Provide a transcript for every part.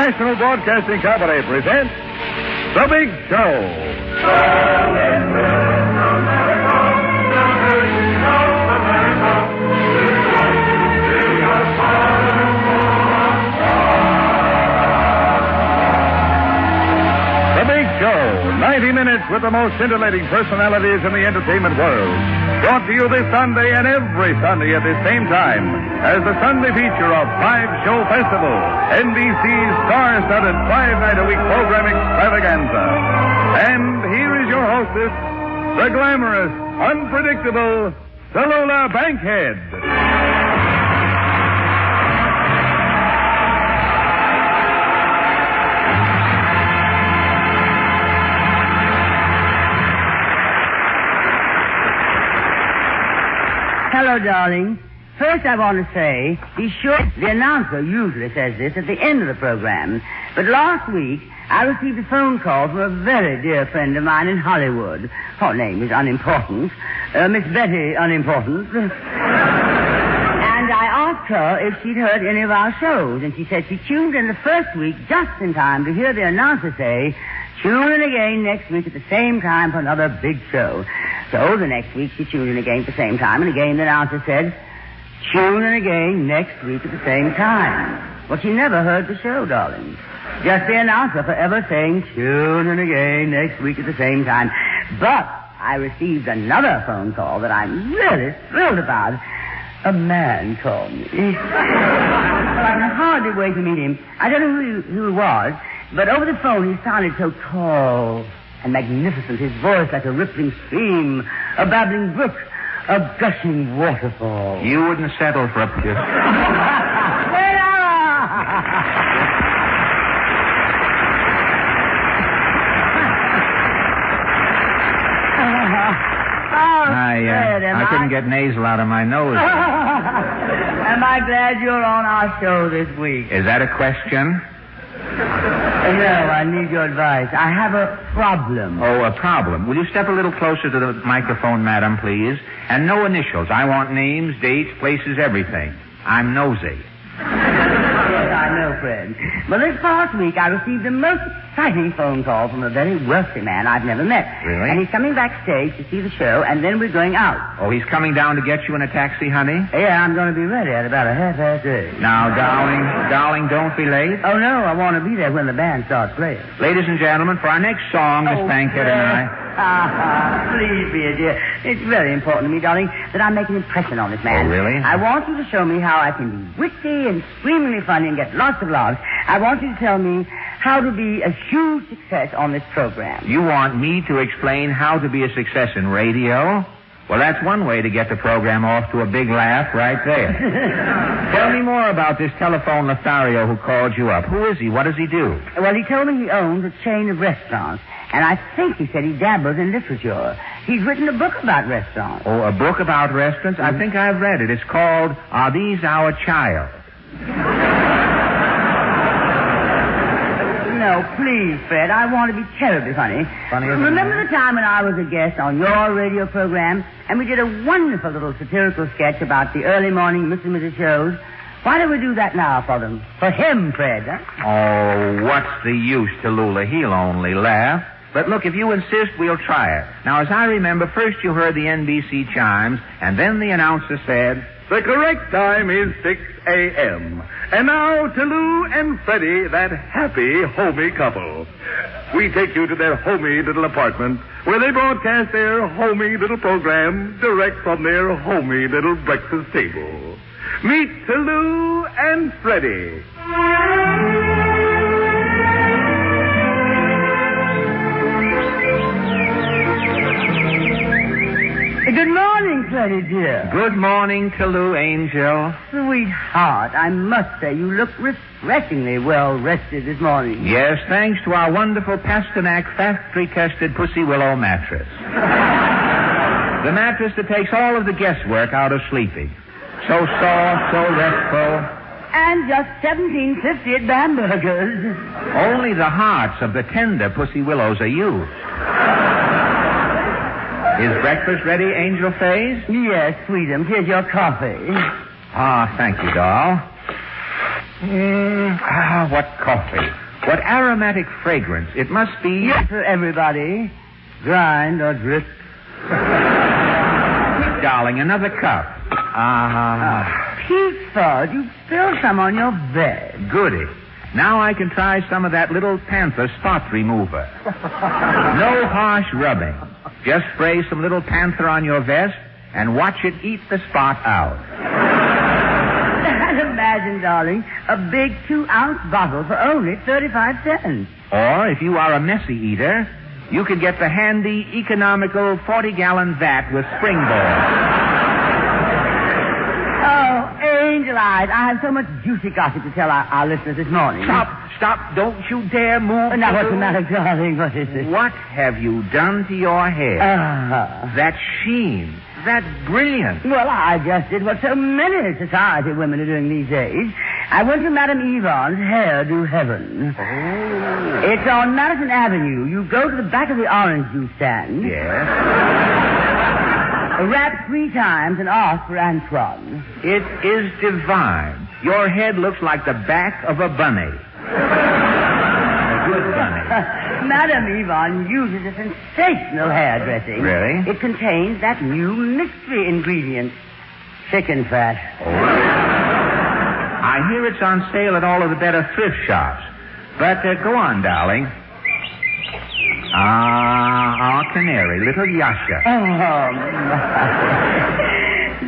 National Broadcasting Company presents The Big Show. The Big Show, 90 minutes with the most scintillating personalities in the entertainment world. Brought to you this Sunday and every Sunday at the same time as the Sunday feature of Five Show Festival, NBC's star-studded five-night-a-week program extravaganza. And here is your hostess, the glamorous, unpredictable Tallulah Bankhead. Hello, darling. First, I want to say, be sure the announcer usually says this at the end of the program. But last week, I received a phone call from a very dear friend of mine in Hollywood. Her name is unimportant. Miss Betty Unimportant. And I asked her if she'd heard any of our shows, and she said she tuned in the first week just in time to hear the announcer say, tune in again next week at the same time for another big show. So the next week she tuned in again at the same time, and again the announcer said, tune in again next week at the same time. Well, she never heard the show, darling. Just the announcer forever saying, tune in again next week at the same time. But I received another phone call that I'm really thrilled about. A man called me. I can hardly wait to meet him. I don't know who he was, but over the phone he sounded so tall and magnificent, his voice like a rippling stream, a babbling brook, a gushing waterfall. You wouldn't settle for a... I couldn't get nasal out of my nose. Am I glad you're on our show this week? Is that a question? No, I need your advice. I have a problem. Oh, a problem. Will you step a little closer to the microphone, madam, please? And no initials. I want names, dates, places, everything. I'm nosy. Yes, I know, Fred. Well, this past week I received a most exciting phone call from a very wealthy man I've never met. Really? And he's coming backstage to see the show, and then we're going out. Oh, he's coming down to get you in a taxi, honey? Yeah, I'm going to be ready at about 8:30. Now, darling, don't be late. Oh, no, I want to be there when the band starts playing. Ladies and gentlemen, for our next song, Miss Bankhead and I... Please be a dear. It's very important to me, darling, that I make an impression on this man. Oh, really? I want you to show me how I can be witty and screamingly funny and get lots of laughs. I want you to tell me how to be a huge success on this program. You want me to explain how to be a success in radio? Well, that's one way to get the program off to a big laugh right there. Tell me more about this telephone Lothario who called you up. Who is he? What does he do? Well, he told me he owns a chain of restaurants, and I think he said he dabbles in literature. He's written a book about restaurants. Oh, a book about restaurants? I think I've read it. It's called Are These Our Child? No, please, Fred. I want to be terribly funny. Remember the time when I was a guest on your radio program, and we did a wonderful little satirical sketch about the early morning Mr. and Mrs. shows? Why don't we do that now for them? For him, Fred, huh? Oh, what's the use, Tallulah? He'll only laugh. But look, if you insist, we'll try it. Now, as I remember, first you heard the NBC chimes, and then the announcer said... The correct time is 6 a.m. And now, Tallulah and Freddie, that happy, homey couple. We take you to their homey little apartment where they broadcast their homey little program direct from their homey little breakfast table. Meet Tallulah and Freddie. Good morning, Freddie, dear. Good morning, Tallulah, angel. Sweetheart, I must say you look refreshingly well rested this morning. Yes, thanks to our wonderful Pasternak factory-tested Pussy Willow mattress. The mattress that takes all of the guesswork out of sleeping. So soft, so restful. And just $17.50 at Bamberger's. Only the hearts of the tender Pussy Willows are used. Is breakfast ready, Angel Faze? Yes, sweetum. Here's your coffee. Ah, thank you, doll. What coffee. What aromatic fragrance. It must be... Yes, for everybody. Grind or drip. Darling, another cup. Pete Fudge, you spilled some on your bed. Goody. Now I can try some of that little Panther spot remover. No harsh rubbing. Just spray some little Panther on your vest and watch it eat the spot out. And imagine, darling, a big 2-ounce bottle for only 35 cents. Or, if you are a messy eater, you can get the handy, economical 40-gallon vat with springboard. Angel eyes, I have so much juicy gossip to tell our listeners this morning. Stop. Don't you dare move. Now, what's the matter, darling? What is it? What have you done to your hair? That sheen. That brilliance. Well, I just did what so many society women are doing these days. I went to Madame Yvonne's Hairdo Heaven. Oh. It's on Madison Avenue. You go to the back of the orange juice stand. Yes. Rap 3 times and ask for Antoine. It is divine. Your head looks like the back of a bunny. A good bunny. Madame Yvonne uses a sensational hairdressing. Really? It contains that new mystery ingredient, chicken fat. Oh. I hear it's on sale at all of the better thrift shops. But go on, darling. Our canary, little Yasha. Oh,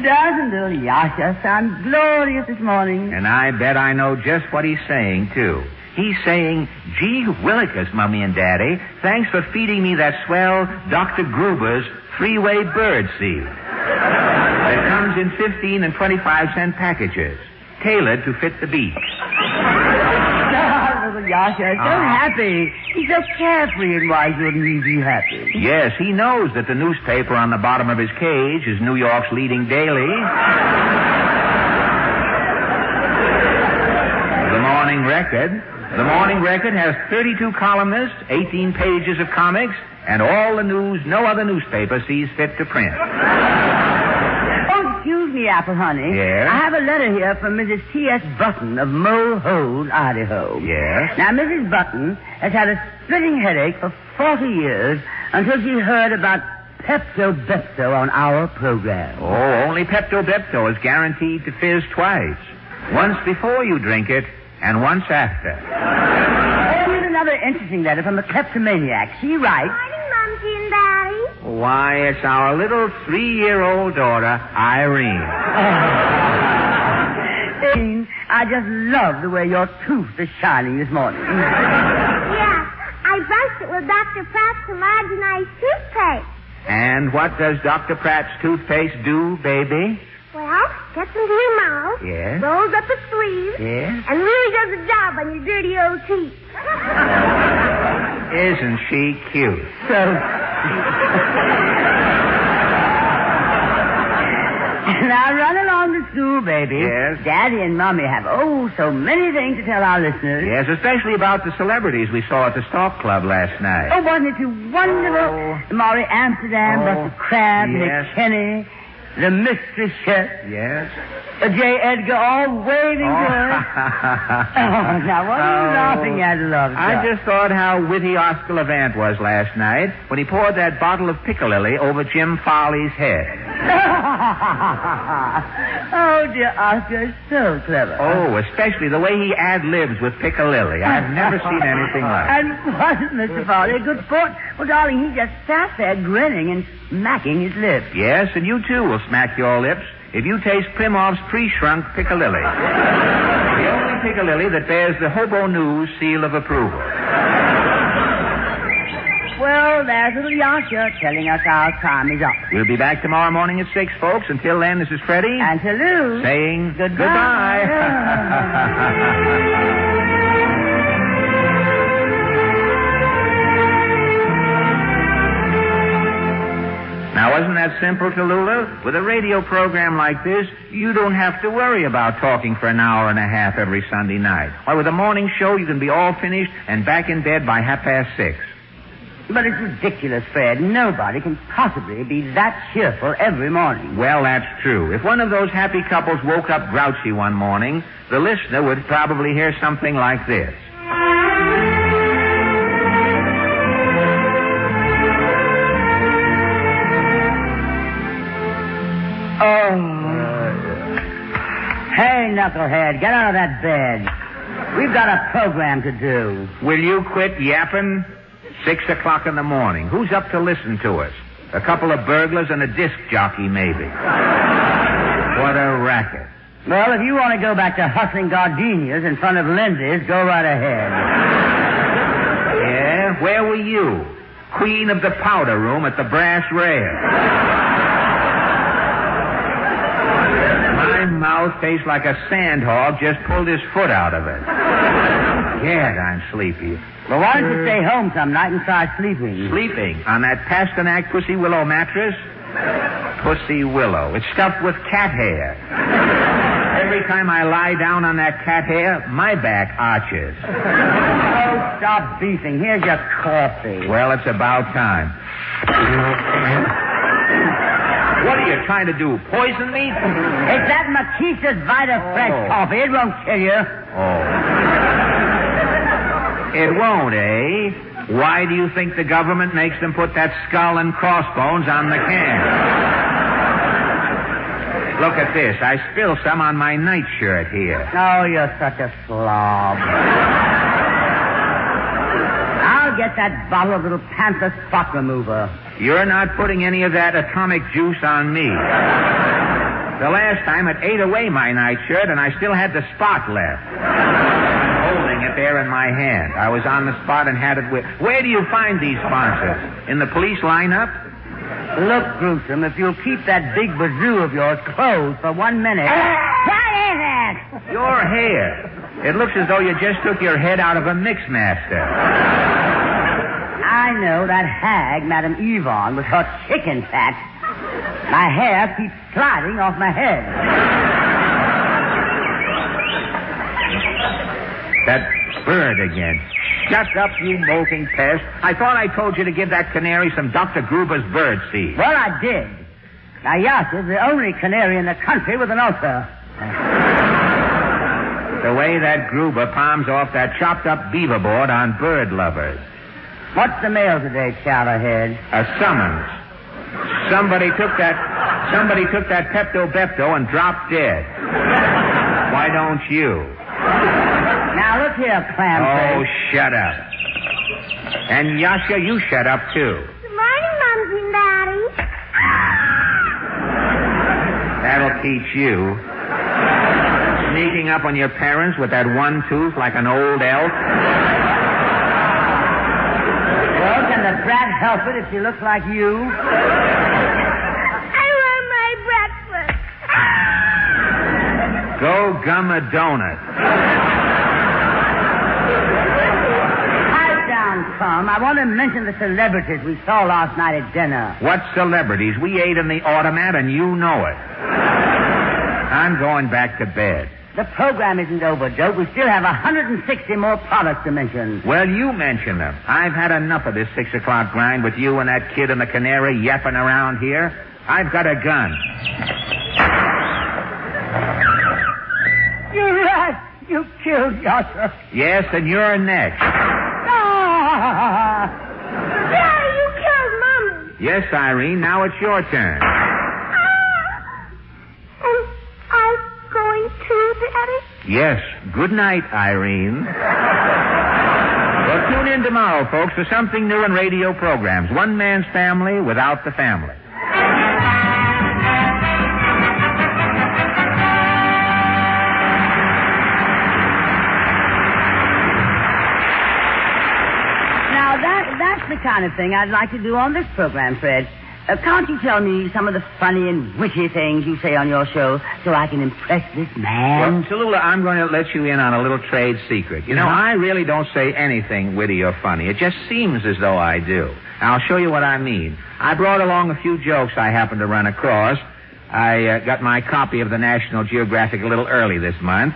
doesn't little Yasha sound glorious this morning? And I bet I know just what he's saying, too. He's saying, gee willikers, Mummy and Daddy, thanks for feeding me that swell Dr. Gruber's 3-way bird seed. It comes in 15 and 25-cent packages, tailored to fit the beach. Little Yasha is so happy. He's so carefree, and why shouldn't he be happy? Yes, he knows that the newspaper on the bottom of his cage is New York's leading daily. The Morning Record. The Morning Record has 32 columnists, 18 pages of comics, and all the news no other newspaper sees fit to print. Excuse me, Apple Honey. Yes? I have a letter here from Mrs. T.S. Button of Mulholland, Idaho. Yes? Now, Mrs. Button has had a splitting headache for 40 years until she heard about Pepto-Bepto on our program. Oh, only Pepto-Bepto is guaranteed to fizz twice. Once before you drink it, and once after. Oh, here's another interesting letter from a kleptomaniac. She writes... Morning, Mumsy and Daddy. Why, it's our little 3-year-old daughter, Irene. I just love the way your tooth is shining this morning. Yeah, I brushed it with Dr. Pratt's homogenized toothpaste. And what does Dr. Pratt's toothpaste do, baby? Well, gets into your mouth, Yes? rolls up its sleeves, Yes? and really does a job on your dirty old teeth. Isn't she cute? Now run along to school, baby. Yes? Daddy and Mommy have, so many things to tell our listeners. Yes, especially about the celebrities we saw at the Stalk Club last night. Oh, wasn't it too wonderful? Oh. Maury Amsterdam, Buster Crabbe, Yes. Nick Kenny, the Mystery Chef, Yes? J. Edgar, all waving to us. Now what are you laughing at, love? I just thought how witty Oscar Levant was last night when he poured that bottle of Piccalilli over Jim Farley's head. Oh, dear Oscar is so clever. Oh, especially the way he ad-libs with Piccalilli. I've never seen anything like it. And wasn't Mr. Farley a good sport? Well, darling, he just sat there grinning and smacking his lips. Yes, and you too will smack your lips if you taste Primov's pre-shrunk Piccalilli. The only Piccalilli that bears the Hobo News seal of approval. Well, there's little Yasha telling us our time is up. We'll be back tomorrow morning at 6, folks. Until then, this is Freddie. And to Lou. Saying Goodbye. Now, wasn't that simple, Tallulah? With a radio program like this, you don't have to worry about talking for an hour and a half every Sunday night. Why, with a morning show, you can be all finished and back in bed by 6:30. But it's ridiculous, Fred. Nobody can possibly be that cheerful every morning. Well, that's true. If one of those happy couples woke up grouchy one morning, the listener would probably hear something like this. Hey, knucklehead, get out of that bed. We've got a program to do. Will you quit yapping? 6 o'clock in the morning. Who's up to listen to us? A couple of burglars and a disc jockey, maybe. What a racket. Well, if you want to go back to hustling gardenias in front of Lindy's, go right ahead. Yeah? Where were you? Queen of the powder room at the brass rail. My mouth tastes like a sandhog just pulled his foot out of it. Gad, I'm sleepy. Well, why don't you stay home some night and try sleeping? Sleeping? On that Pasternak Pussy Willow mattress? Pussy Willow. It's stuffed with cat hair. Every time I lie down on that cat hair, my back arches. Oh, stop beefing. Here's your coffee. Well, it's about time. What are you trying to do? Poison me? It's that Makisa's Vita Fresh coffee. It won't kill you. Oh. It won't, eh? Why do you think the government makes them put that skull and crossbones on the can? Look at this. I spilled some on my nightshirt here. Oh, you're such a slob. I'll get that bottle of little Panther spot remover. You're not putting any of that atomic juice on me. The last time it ate away my nightshirt and I still had the spot left. Holding it there in my hand. I was on the spot and had it with... Where do you find these sponsors? In the police lineup? Look, Gruesome, if you'll keep that big bazoo of yours closed for 1 minute... What is it? Your hair. It looks as though you just took your head out of a mixmaster. I know that hag, Madame Yvonne, with her chicken fat. My hair keeps sliding off my head. That bird again. Shut up, you molting pest. I thought I told you to give that canary some Dr. Gruber's bird seed. Well, I did. Now, Yasha's the only canary in the country with an ulcer. The way that Gruber palms off that chopped-up beaver board on bird lovers. What's the mail today, Chowderhead? A summons. Somebody took that Pepto-Bepto and dropped dead. Why don't you? Now, look here, Clamface. Oh, shut up. And, Yasha, you shut up, too. Good morning, Mums and Daddy. That'll teach you. Sneaking up on your parents with that one tooth like an old elf. Well, can the brat help it if she looks like you? I want my breakfast. Go gum a donut. Pipe down, Tom. I want to mention the celebrities we saw last night at dinner. What celebrities? We ate in the automat and you know it. I'm going back to bed. The program isn't over, Joe. We still have 160 more products to mention. Well, you mention them. I've had enough of this 6 o'clock grind with you and that kid and the canary yapping around here. I've got a gun. You rat! You killed Yasha. Yes, and you're next. Ah! Daddy, you killed Mom. Yes, Irene, now it's your turn. I'm going to, Daddy. Yes, good night, Irene. Well, tune in tomorrow, folks, for something new in radio programs. One man's family without the family. That's the kind of thing I'd like to do on this program, Fred. Can't you tell me some of the funny and witty things you say on your show so I can impress this man? Well, Tallulah, I'm going to let you in on a little trade secret. You know, I really don't say anything witty or funny. It just seems as though I do. I'll show you what I mean. I brought along a few jokes I happened to run across. I got my copy of the National Geographic a little early this month.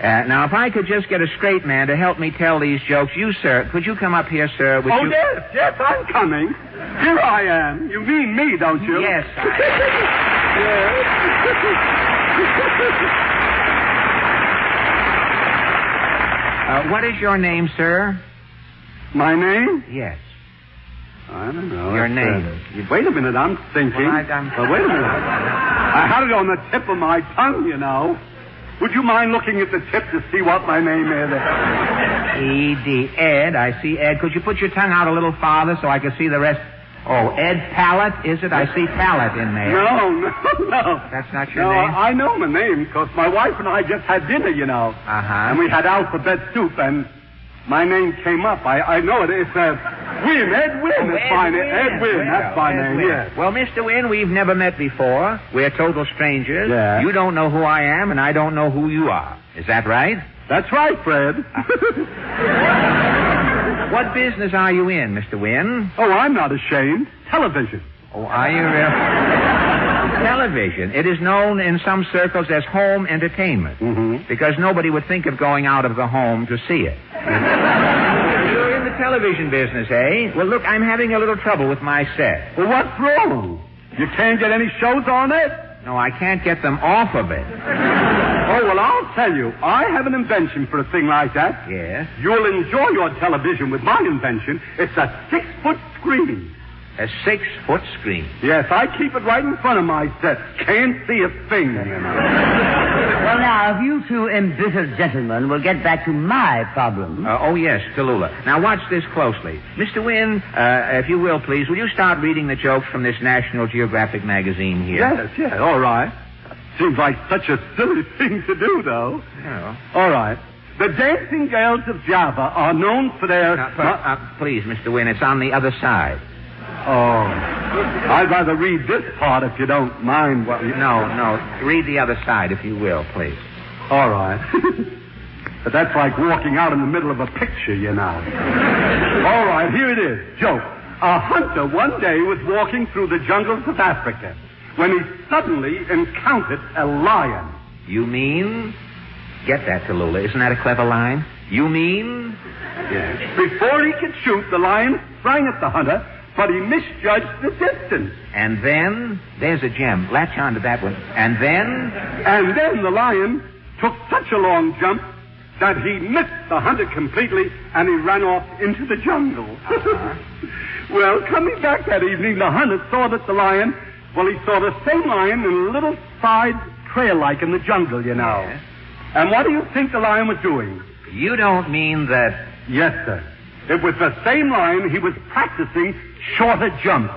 Now, if I could just get a straight man to help me tell these jokes. You, sir, could you come up here, sir? Yes, I'm coming. Here I am. You mean me, don't you? Yes, what is your name, sir? My name? Yes. I don't know. Your name. Wait a minute, I'm thinking. Well, wait a minute. I had it on the tip of my tongue, you know. Would you mind looking at the tip to see what my name is? E.D. Ed. I see Ed. Could you put your tongue out a little farther so I can see the rest? Oh, Ed Pallet, is it? I see Pallet in there. No. That's not your name? I know my name because my wife and I just had dinner, you know. Uh-huh. And we had alphabet soup, and my name came up. I know it. It's Wynn, Ed Wynn. Oh, That's my name. Ed Wynn. That's my name, yes. Well, Mr. Wynn, we've never met before. We're total strangers. Yeah. You don't know who I am, and I don't know who you are. Is that right? That's right, Fred. What business are you in, Mr. Wynn? Oh, I'm not ashamed. Television. Oh, are you really? Television. It is known in some circles as home entertainment. Mm-hmm. Because nobody would think of going out of the home to see it. You're in the television business, eh? Well, look, I'm having a little trouble with my set. Well, what's wrong? You can't get any shows on it? No, I can't get them off of it. Oh, well, I'll tell you. I have an invention for a thing like that. Yes? You'll enjoy your television with my invention. It's a 6-foot screen. A 6-foot screen. Yes, I keep it right in front of my set. Can't see a thing. Well, now, if you two embittered gentlemen will get back to my problem. Oh, yes, Tallulah. Now, watch this closely. Mr. Wynn, if you will, please, will you start reading the jokes from this National Geographic magazine here? Yes, all right. Seems like such a silly thing to do, though. Oh. All right. The dancing girls of Java are known for their... Please, Mr. Wynn, it's on the other side. Oh. I'd rather read this part if you don't mind. No. Read the other side, if you will, please. All right. But that's like walking out in the middle of a picture, you know. All right, here it is. Joke. A hunter one day was walking through the jungles of Africa when he suddenly encountered a lion. You mean? Get that, Tallulah. Isn't that a clever line? You mean? Yes. Before he could shoot, the lion sprang at the hunter, but he misjudged the distance. And then, there's a gem. Latch on to that one. And then the lion took such a long jump that he missed the hunter completely, and he ran off into the jungle. Uh-huh. Well, coming back that evening, the hunter saw that the lion... Well, he saw the same lion in a little side trail like in the jungle, you know. Yes. And what do you think the lion was doing? You don't mean that... Yes, sir. It was the same lion. He was practicing shorter jumps.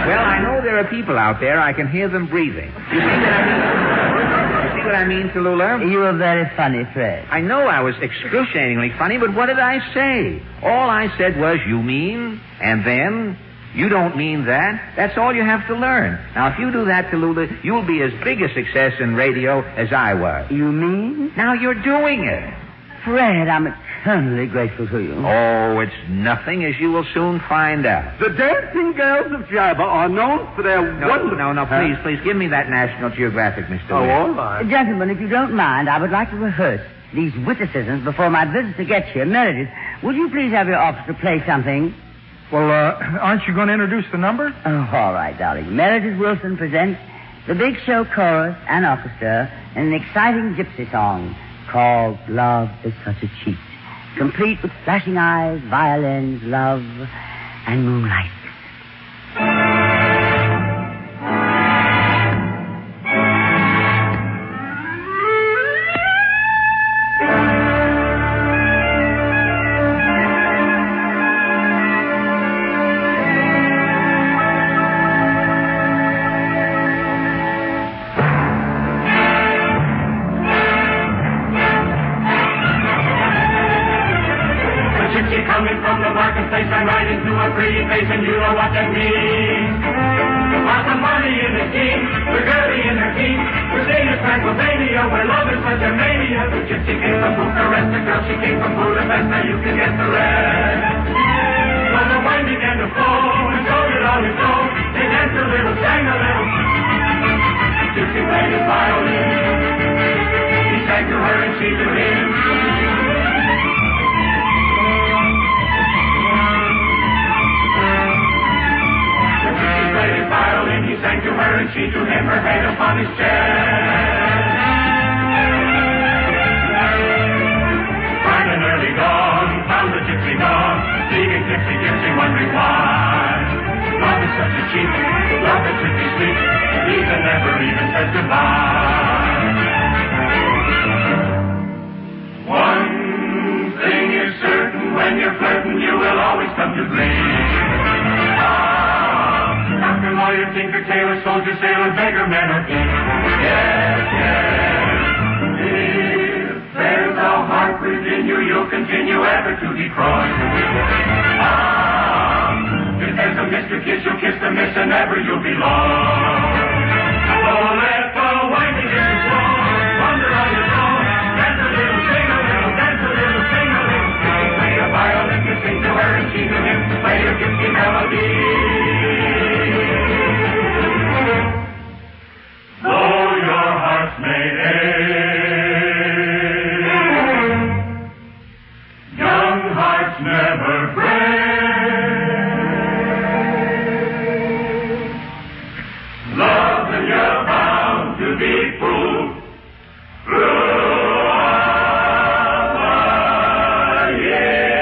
Well, I know there are people out there. I can hear them breathing. You see what I mean? You see what I mean, Tallulah? You were very funny, Fred. I know I was excruciatingly funny, but what did I say? All I said was, you mean, and then... You don't mean that. That's all you have to learn. Now, if you do that, Tallulah, you'll be as big a success in radio as I was. You mean? Now you're doing it. Fred, I'm eternally grateful to you. Oh, it's nothing, as you will soon find out. The dancing girls of Java are known for their wonderful... No, please, give me that National Geographic, Mr. Wynn. All right. Gentlemen, if you don't mind, I would like to rehearse these witticisms before my visitor gets here. Meredith, would you please have your officer play something? Well, aren't you going to introduce the number? Oh, all right, darling. Meredith Wilson presents the Big Show Chorus and Orchestra in an exciting gypsy song called Love is Such a Cheat, complete with flashing eyes, violins, love, and moonlight. made upon his chest. Bright and early dawn, found the gypsy dog, singing gypsy, gypsy, wondering why. Love is such a cheat, love that should be sweet, even never even says goodbye. One thing is certain, when you're flirting, you will always come to grief. Doctor, lawyer, tinker, tailor, soldier, sailor, beggar, man, or thief. Yes, yes. If there's a heart within you, you'll continue ever to be crossed. If there's a Mr. Kiss, you'll kiss the miss, and ever you'll be lost. Oh, let the winding is strong, wander on your own, dance a little, sing a little, dance a little, sing a little. Play a violin, you sing to her, and she to him, play a gypsy melody. Though your hearts may ache, young hearts never break. Love and you're bound to be proved throughout the years.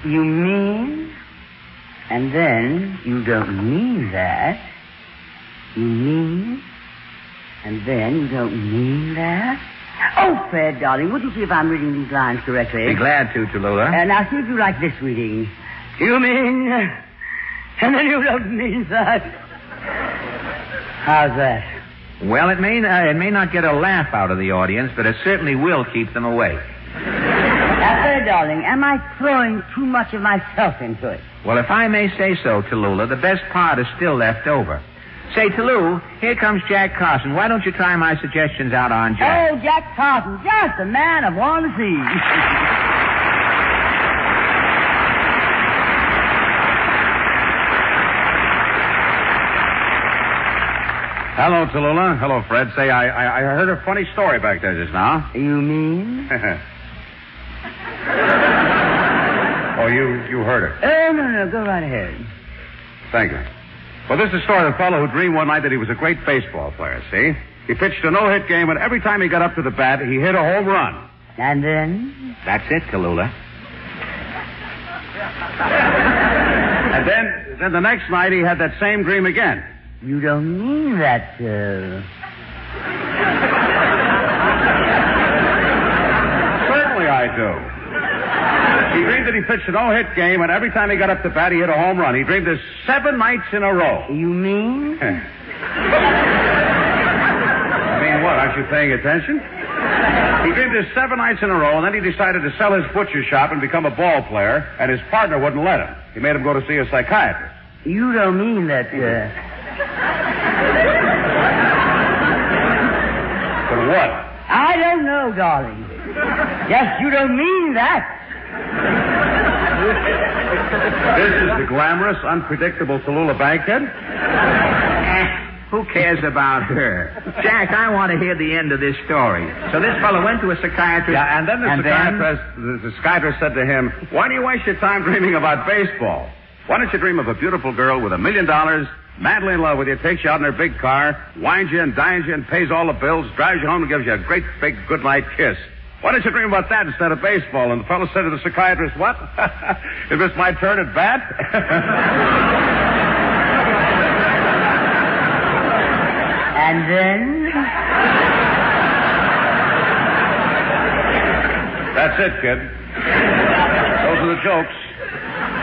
You mean, and then you don't mean that. You mean, and then you don't mean that. Oh, Fred, darling, would you see if I'm reading these lines correctly? Be glad to, Tallulah. Now, see if you like this reading. You mean, and then you don't mean that. How's that? Well, it may not get a laugh out of the audience, but it certainly will keep them awake. Now, Fred, darling, am I throwing too much of myself into it? Well, if I may say so, Tallulah, the best part is still left over. Say, Tallulah, here comes Jack Carson. Why don't you try my suggestions out on Jack? Oh, Jack Carson, just a man of one sea. Hello, Tallulah. Hello, Fred. Say, I heard a funny story back there just now. You mean? Oh, you heard it. Oh, no, go right ahead. Thank you. Well, this is the story of a fellow who dreamed one night that he was a great baseball player, see? He pitched a no-hit game, and every time he got up to the bat, he hit a home run. And then? That's it, Tallulah. And then the next night, he had that same dream again. You don't mean that, Certainly I do. He dreamed that he pitched a no-hit game, and every time he got up to bat, he hit a home run. He dreamed this 7 nights in a row. You mean? I mean what? Aren't you paying attention? He dreamed this 7 nights in a row, and then he decided to sell his butcher shop and become a ball player, and his partner wouldn't let him. He made him go to see a psychiatrist. You don't mean that, But what? I don't know, darling. Yes, you don't mean that. This is the glamorous, unpredictable Tallulah Bankhead? Who cares about her? Jack, I want to hear the end of this story. So this fellow went to a psychiatrist. Yeah, and then the psychiatrist said to him, why do you waste your time dreaming about baseball? Why don't you dream of a beautiful girl with $1 million, madly in love with you, takes you out in her big car, wines you and dines you and pays all the bills, drives you home and gives you a great big goodnight kiss? Why don't you dream about that instead of baseball? And the fellow said to the psychiatrist, what? Is this my turn at bat? And then? That's it, kid. Those are the jokes.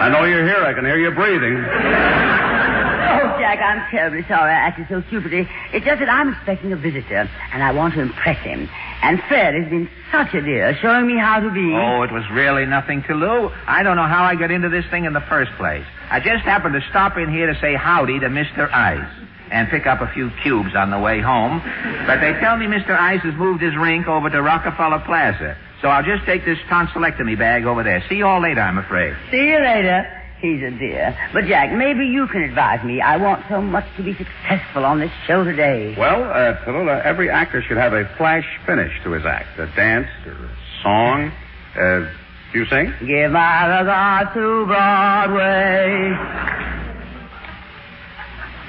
I know you're here. I can hear you breathing. Oh, Jack, I'm terribly sorry I acted so stupidly. It's just that I'm expecting a visitor, and I want to impress him. And Fred has been such a dear, showing me how to be. Oh, it was really nothing to Lou. I don't know how I got into this thing in the first place. I just happened to stop in here to say howdy to Mr. Ice and pick up a few cubes on the way home. But they tell me Mr. Ice has moved his rink over to Rockefeller Plaza. So I'll just take this tonsillectomy bag over there. See you all later, I'm afraid. See you later. He's a dear. But, Jack, maybe you can advise me. I want so much to be successful on this show today. Well, Tallulah, every actor should have a flash finish to his act. A dance or a song. Do you sing? Give my regard to Broadway.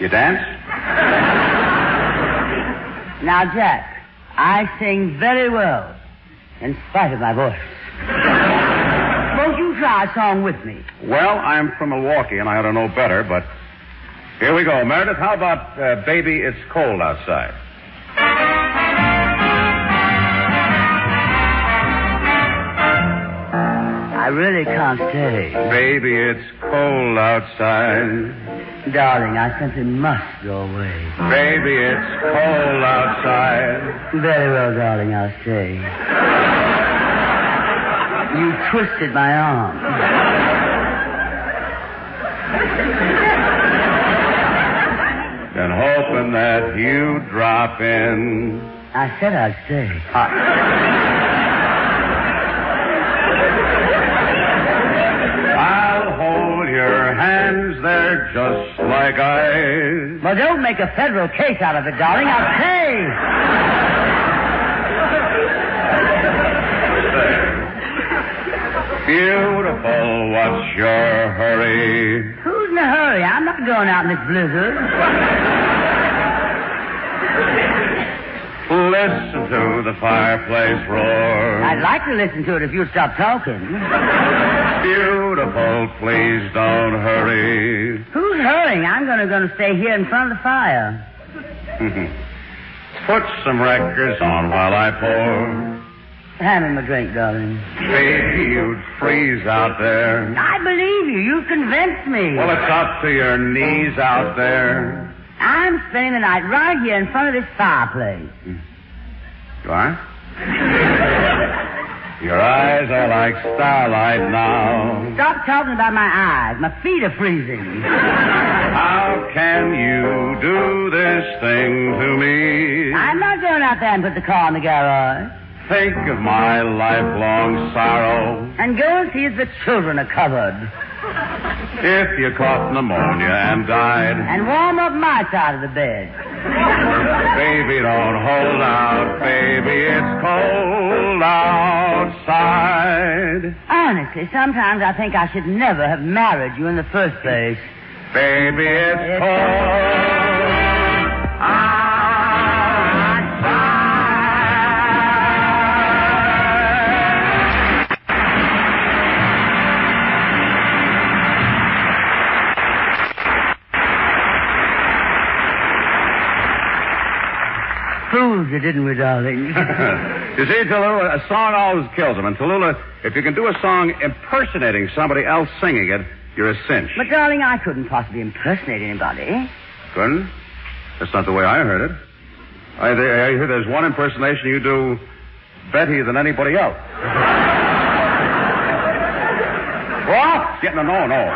You dance? Now, Jack, I sing very well, in spite of my voice. Won't you try a song with me? Well, I'm from Milwaukee, and I ought to know better, but here we go. Meredith, how about Baby, It's Cold Outside? I really can't stay. Baby, it's cold outside. Darling, I simply must go away. Baby, it's cold outside. Very well, darling, I'll stay. You twisted my arm. And hoping that you drop in. I said I'd stay. I'll hold your hands there just like I... Well, don't make a federal case out of it, darling. I'll stay. Beautiful, what's your hurry? Who's in a hurry? I'm not going out in this blizzard. Listen to the fireplace roar. I'd like to listen to it if you'd stop talking. Beautiful, please don't hurry. Who's hurrying? I'm going to stay here in front of the fire. Put some records on while I pour. Hand him a drink, darling. Baby, you'd freeze out there. I believe you. You convinced me. Well, it's up to your knees out there. I'm spending the night right here in front of this fireplace. You are? Your eyes are like starlight now. Stop talking about my eyes. My feet are freezing. How can you do this thing to me? I'm not going out there and put the car in the garage. Think of my lifelong sorrow. And go and see if the children are covered. If you caught pneumonia and died. And warm up my side of the bed. Baby, don't hold out. Baby, it's cold outside. Honestly, sometimes I think I should never have married you in the first place. Baby, it's cold outside. Fools you, didn't we, darling? You see, Tallulah, a song always kills them. And Tallulah, if you can do a song impersonating somebody else singing it, you're a cinch. But, darling, I couldn't possibly impersonate anybody. Couldn't? That's not the way I heard it. I hear there's one impersonation you do better than anybody else. What? No.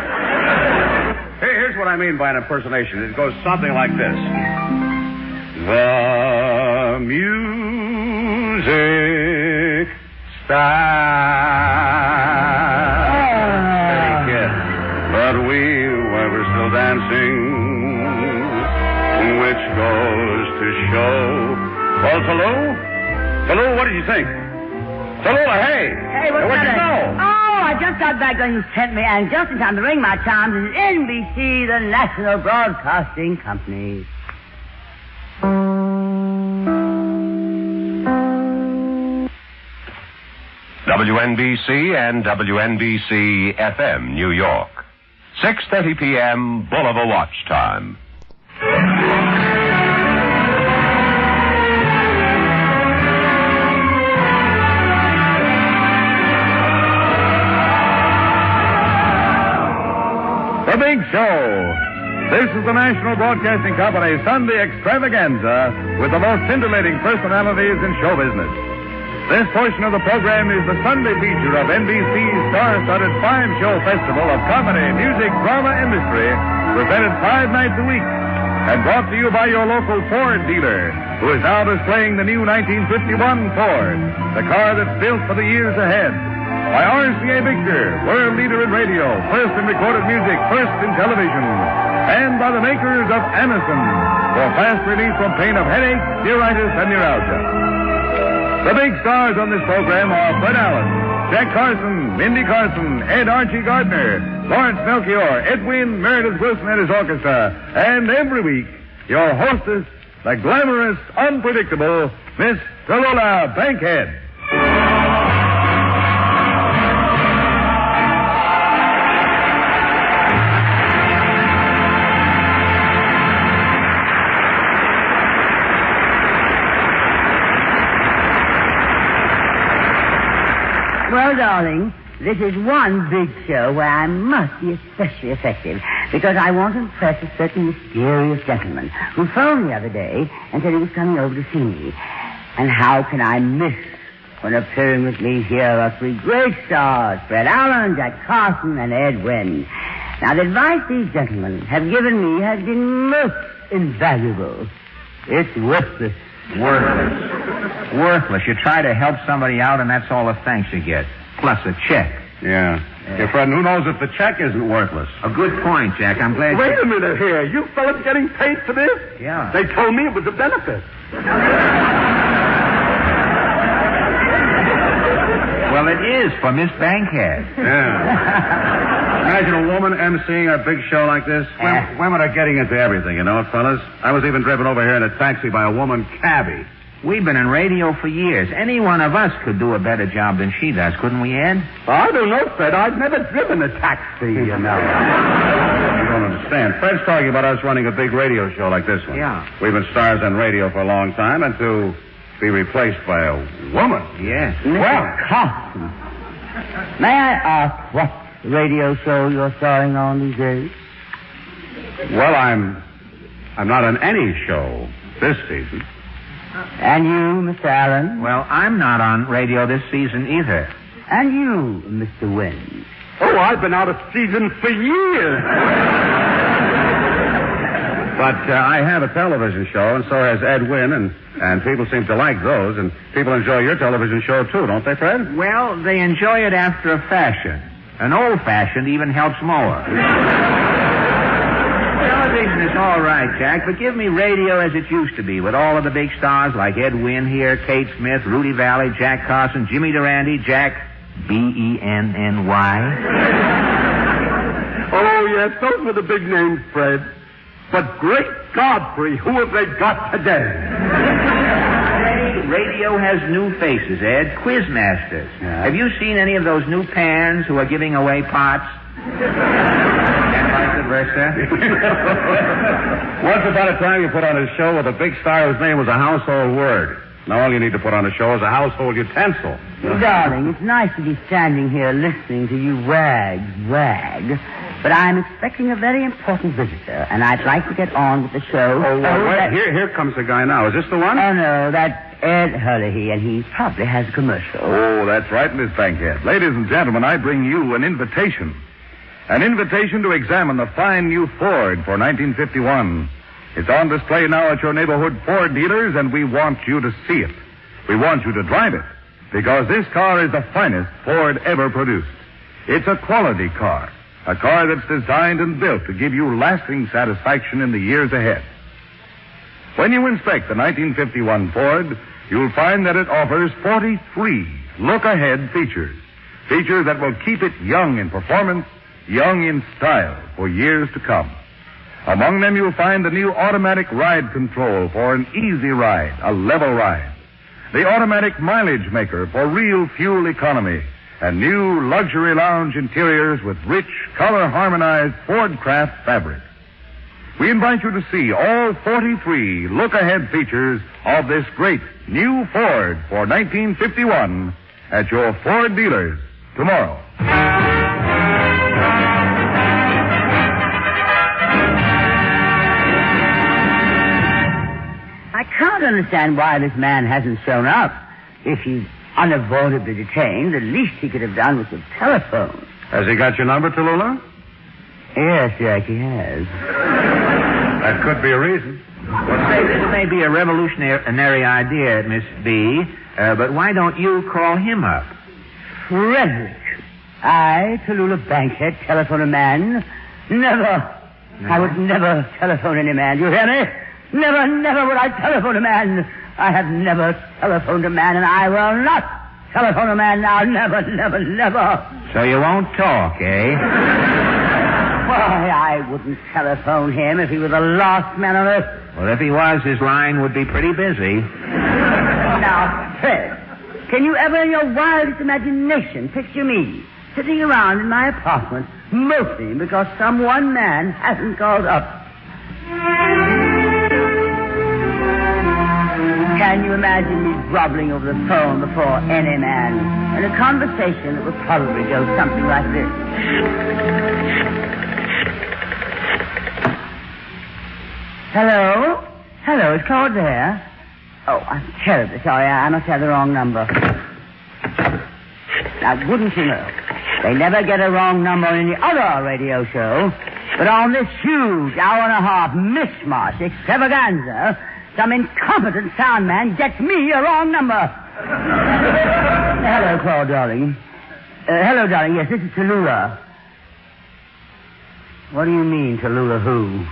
Here's what I mean by an impersonation. It goes something like this. The music stopped. Hey, kid. But we're still dancing, which goes to show. Well, Tallulah, what did you think? Tallulah, hey. Hey, what's where'd you that? go? Oh, I just got back when you sent me, and just in time to ring my chimes. This is NBC, the National Broadcasting Company. WNBC and WNBC-FM, New York. 6:30 p.m., bull of a watch time. The Big Show. This is the National Broadcasting Company Sunday Extravaganza with the most scintillating personalities in show business. This portion of the program is the Sunday feature of NBC's star-studded 5-show festival of comedy, music, drama, and mystery, presented 5 nights a week. And brought to you by your local Ford dealer, who is now displaying the new 1951 Ford, the car that's built for the years ahead. By RCA Victor, world leader in radio, first in recorded music, first in television. And by the makers of Amazon, for fast relief from pain of headache, neuritis, and neuralgia. The big stars on this program are Fred Allen, Jack Carson, Mindy Carson, Ed Archie Gardner, Lawrence Melchior, Ed Wynn, Meredith Wilson and his orchestra, and every week, your hostess, the glamorous, unpredictable Miss Tallulah Bankhead. Well, darling, this is one big show where I must be especially effective because I want to impress a certain mysterious gentleman who phoned the other day and said he was coming over to see me. And how can I miss when appearing with me here are three great stars, Fred Allen, Jack Carson, and Ed Wynn. Now, the advice these gentlemen have given me has been most invaluable. It's worthless. Worthless. You try to help somebody out, and that's all the thanks you get. Plus a check. Yeah. Hey, Fred, who knows if the check isn't worthless? A good point, Jack. I'm glad Wait a minute here. You fellas getting paid for this? Yeah. They told me it was a benefit. Well, it is for Miss Bankhead. Yeah. Imagine a woman emceeing a big show like this. Women are getting into everything, you know, fellas. I was even driven over here in a taxi by a woman cabbie. We've been in radio for years. Any one of us could do a better job than she does, couldn't we, Ed? I don't know, Fred. I've never driven a taxi, you know. You don't understand. Fred's talking about us running a big radio show like this one. Yeah. We've been stars on radio for a long time, and to be replaced by a woman. Yes. Mr. Carson, may I ask what radio show you're starring on these days? Well, I'm not on any show this season. And you, Mr. Allen? Well, I'm not on radio this season either. And you, Mr. Wynn? Oh, I've been out of season for years. But I have a television show, and so has Ed Wynn, and people seem to like those, and people enjoy your television show, too, don't they, Fred? Well, they enjoy it after a fashion. An old-fashioned even helps more. Television is all right, Jack, but give me radio as it used to be, with all of the big stars like Ed Wynn here, Kate Smith, Rudy Valley, Jack Carson, Jimmy Durante, Jack B-E-N-N-Y. Oh, yes, those were the big names, Fred. But great Godfrey, who have they got today? Radio has new faces, Ed. Quizmasters. Yeah. Have you seen any of those new pans who are giving away pots? And vice versa? Once upon a time, you put on a show with a big star whose name was a household word. Now all you need to put on a show is a household utensil. Darling, it's nice to be standing here listening to you wag. But I'm expecting a very important visitor, and I'd like to get on with the show. Wait, here comes the guy now. Is this the one? Oh, no, that's Ed Hurley, and he probably has a commercial. Oh, that's right, Miss Bankhead. Ladies and gentlemen, I bring you an invitation. An invitation to examine the fine new Ford for 1951. It's on display now at your neighborhood Ford dealers, and we want you to see it. We want you to drive it, because this car is the finest Ford ever produced. It's a quality car, a car that's designed and built to give you lasting satisfaction in the years ahead. When you inspect the 1951 Ford, you'll find that it offers 43 look-ahead features. Features that will keep it young in performance, young in style for years to come. Among them, you'll find the new automatic ride control for an easy ride, a level ride. The automatic mileage maker for real fuel economy. And new luxury lounge interiors with rich, color-harmonized Ford Craft fabric. We invite you to see all 43 look-ahead features of this great new Ford for 1951 at your Ford dealers tomorrow. I can't understand why this man hasn't shown up. If he's unavoidably detained, the least he could have done was to telephone. Has he got your number, Tallulah? Yes, Jack, he has. That could be a reason. Well, say, this may be a revolutionary idea, Miss B, but why don't you call him up? Frederick. I, Tallulah Bankhead, telephone a man. Never. No. I would never telephone any man. You hear me? Never, never would I telephone a man. I have never telephoned a man, and I will not telephone a man now. Never, never, never. So you won't talk, eh? Why, I wouldn't telephone him if he was the last man on earth. Well, if he was, his line would be pretty busy. Now, Fred, can you ever in your wildest imagination picture me sitting around in my apartment moping because some one man hasn't called up? Can you imagine me groveling over the phone before any man in a conversation that would probably go something like this? Hello? Hello, it's Claude there. Oh, I'm terribly sorry. I must have the wrong number. Now, wouldn't you know, they never get a wrong number on any other radio show, but on this huge hour-and-a-half mishmash extravaganza, some incompetent sound man gets me a wrong number. Hello, Claude, darling. Hello, darling. Yes, this is Tallulah. What do you mean, Tallulah who?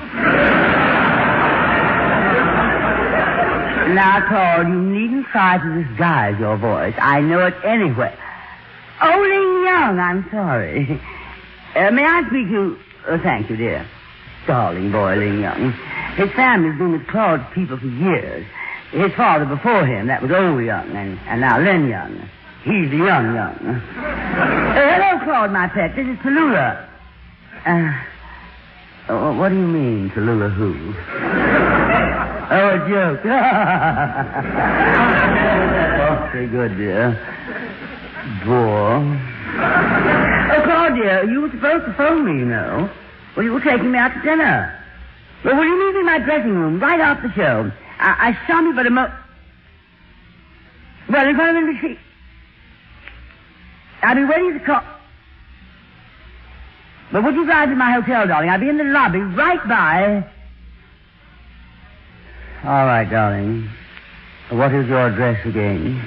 Now, Claude, you needn't try to disguise your voice. I know it anyway. Oh, Ling Young, I'm sorry. May I speak to... thank you, dear. Darling boy, Ling Young. His family's been with Claude's people for years. His father before him, that was old Young, and now Len Young. He's the young Young. Hello, Claude, my pet. This is Tallulah. What do you mean, Tallulah who? Oh, a joke. Awfully good, dear. Bore. Oh, Claude, dear, you were supposed to phone me, you know. Well, you were taking me out to dinner. Well, will you meet me in my dressing room right after the show? I saw me but a Well, in front of the seat. I'll be waiting at the call. But would you drive to my hotel, darling? I'll be in the lobby right by... All right, darling. What is your address again?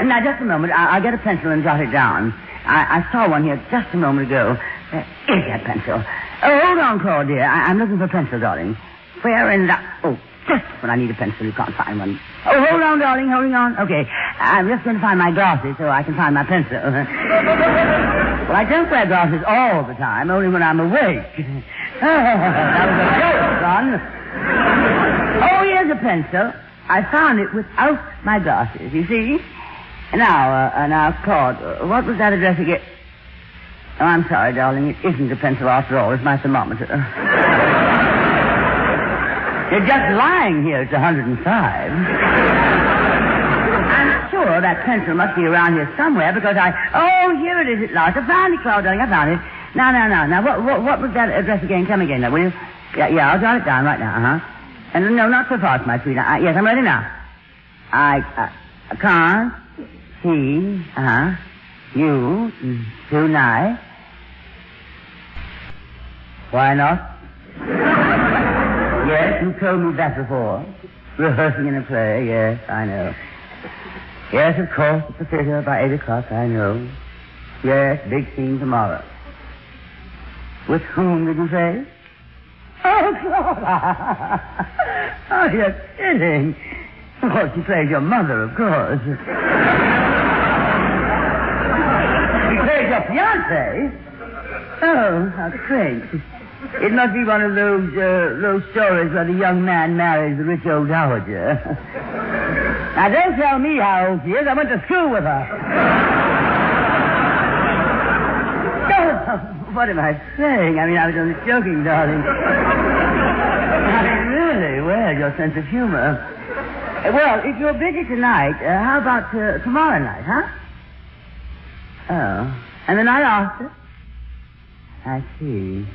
Now, just a moment. I'll get a pencil and jot it down. I saw one here just a moment ago. Is that pencil? Oh, hold on, Claude, dear. I'm looking for a pencil, darling. Where in the... Oh, just when I need a pencil, you can't find one. Oh, hold on, darling, holding on. Okay, I'm just going to find my glasses so I can find my pencil. Well, I don't wear glasses all the time, only when I'm awake. That was a joke, son. Oh, here's a pencil. I found it without my glasses, you see? Now, Claude, what was that address again? Oh, I'm sorry, darling. It isn't a pencil after all. It's my thermometer. You're just lying here. It's 105. I'm sure that pencil must be around here somewhere because Oh, here it is at last. I found it, Claude, darling. I found it. Now, what was that address again? Come again, now, will you? Yeah, I'll jot it down right now, And no, not so fast, my sweetheart. Yes, I'm ready now. I can't see, you tonight. Why not? Yes, you told me that before. Rehearsing in a play, yes, I know. Yes, of course, at the theater by 8 o'clock, I know. Yes, big scene tomorrow. With whom did you say? Oh, Claude. Oh, you're kidding. Of course, she plays your mother, of course. She plays your fiancé? Oh, how strange. It must be one of those stories where the young man marries the rich old dowager. Now, don't tell me how old she is. I went to school with her. Oh, what am I saying? I mean, I was only joking, darling. I mean, really, well, your sense of humor. Well, if you're busy tonight, how about tomorrow night, huh? Oh, and the night after? I see.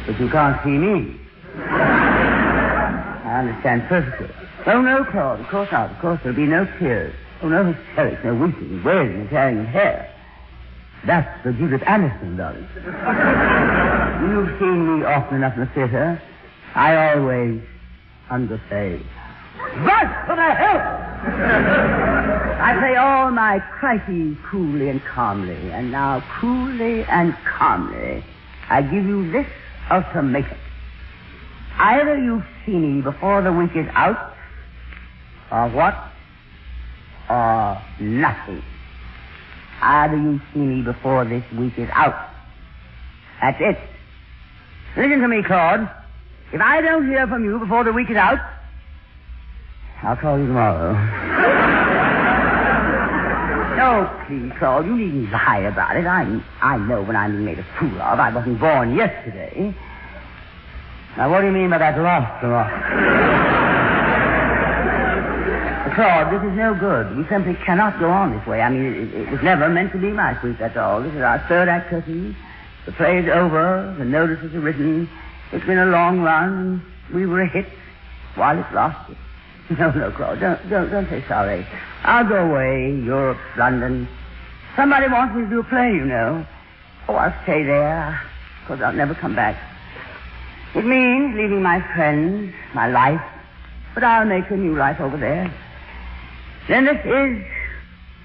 But you can't see me. I understand perfectly. Oh, no, Claude. Of course not. Of course, there'll be no tears. Oh, no hysterics, no weeping, wailing, and tearing of hair. That's the Judith Aniston, darling. You've seen me often enough in the theater. I always underplay. But for the help! I play all my crises coolly and calmly, and now coolly and calmly I give you this ultimatum. Either you see me before the week is out, or what? Or nothing. Either you see me before this week is out. That's it. Listen to me, Claude. If I don't hear from you before the week is out, I'll call you tomorrow. No, please, Claude, you needn't lie about it. I know when I'm being made a fool of. I wasn't born yesterday. Now, what do you mean by that lost tomorrow? Claude, this is no good. We simply cannot go on this way. I mean, it was never meant to be my suite, that's all. This is our third act curtain. The play is over. The notices are written. It's been a long run. We were a hit while it lasted. No, Claude, don't say sorry. I'll go away. Europe, London. Somebody wants me to do a play, you know. Oh, I'll stay there, because I'll never come back. It means leaving my friends, my life, but I'll make a new life over there. Then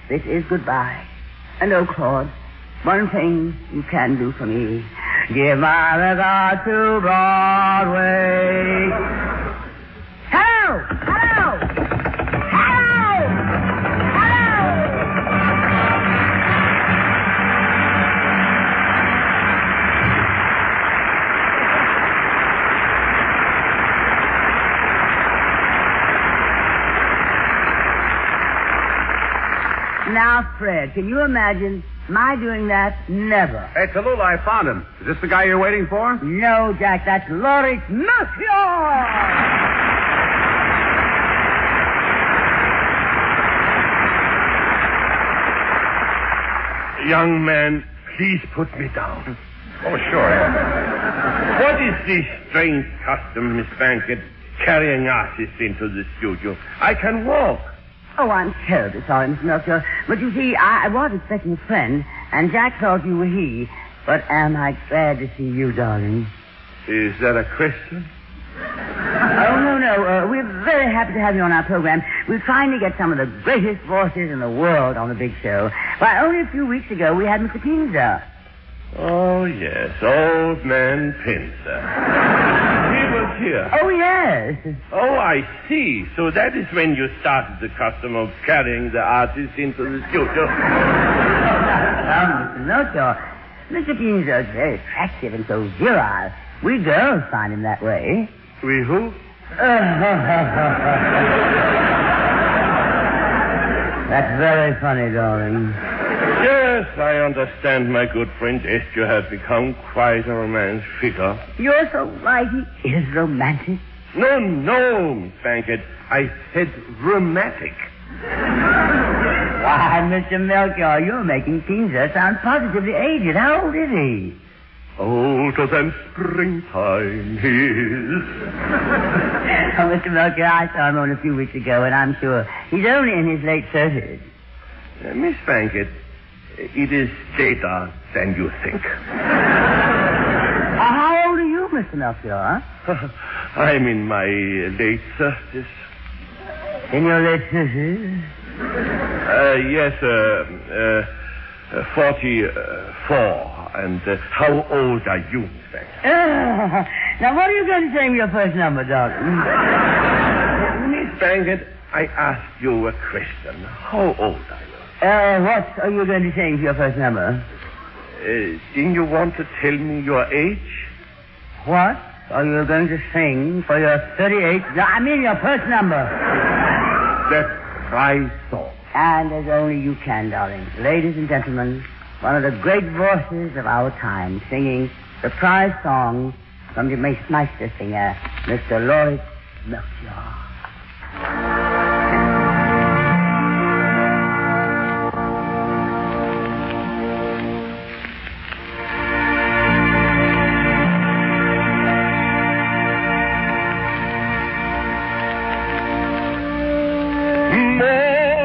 this is goodbye. And oh, Claude, one thing you can do for me. Give my regard to Broadway. Hello! Hello! Hello! Hello! Now, Fred, can you imagine my doing that? Never. Hey, Tallulah, I found him. Is this the guy you're waiting for? No, Jack, that's Lawrence Melchior! Young man, please put me down. Oh, sure. What is this strange custom, Miss Bankett, carrying artists into the studio? I can walk. Oh, I'm terribly sorry, Mr. Melchior. But you see, I was expecting a friend, and Jack thought you were he. But am I glad to see you, darling? Is that a question? Oh, no. We're very happy to have you on our program. We finally get some of the greatest voices in the world on the big show. Why, only a few weeks ago, we had Mr. Pinzer. Oh, yes, old man Pinzer. He was here. Oh, yes. Oh, I see. So that is when you started the custom of carrying the artist into the studio. Mr. Melchior, Mr. Pinzer is very attractive and so virile. We girls find him that way. We who? That's very funny, darling. Yes, I understand, my good friend. Yes, you have become quite a romantic figure. You're so right. He is romantic. No, Miss Bankett. I said romantic. Why, Mr. Melchior, you're making Pinzer sound positively aged. How old is he? Older than springtime he is. Oh, Mr. Melchior, I saw him only a few weeks ago, and I'm sure he's only in his late 30s. Miss Bankett, it is later than you think. How old are you, Mr. Melchior? I'm in my late 30s. In your late 30s? Yes, 44. And how old are you, Miss Bankett? Now, what are you going to say with your first number, darling? Miss Bankett, I asked you a question. How old are you? What are you going to say with your first number? Didn't you want to tell me your age? What are you going to sing for your 38th... I mean your first number. That prize song. And as only you can, darling. Ladies and gentlemen, one of the great voices of our time, singing the prize song from the Meister singer, Mr. Lawrence Melchior.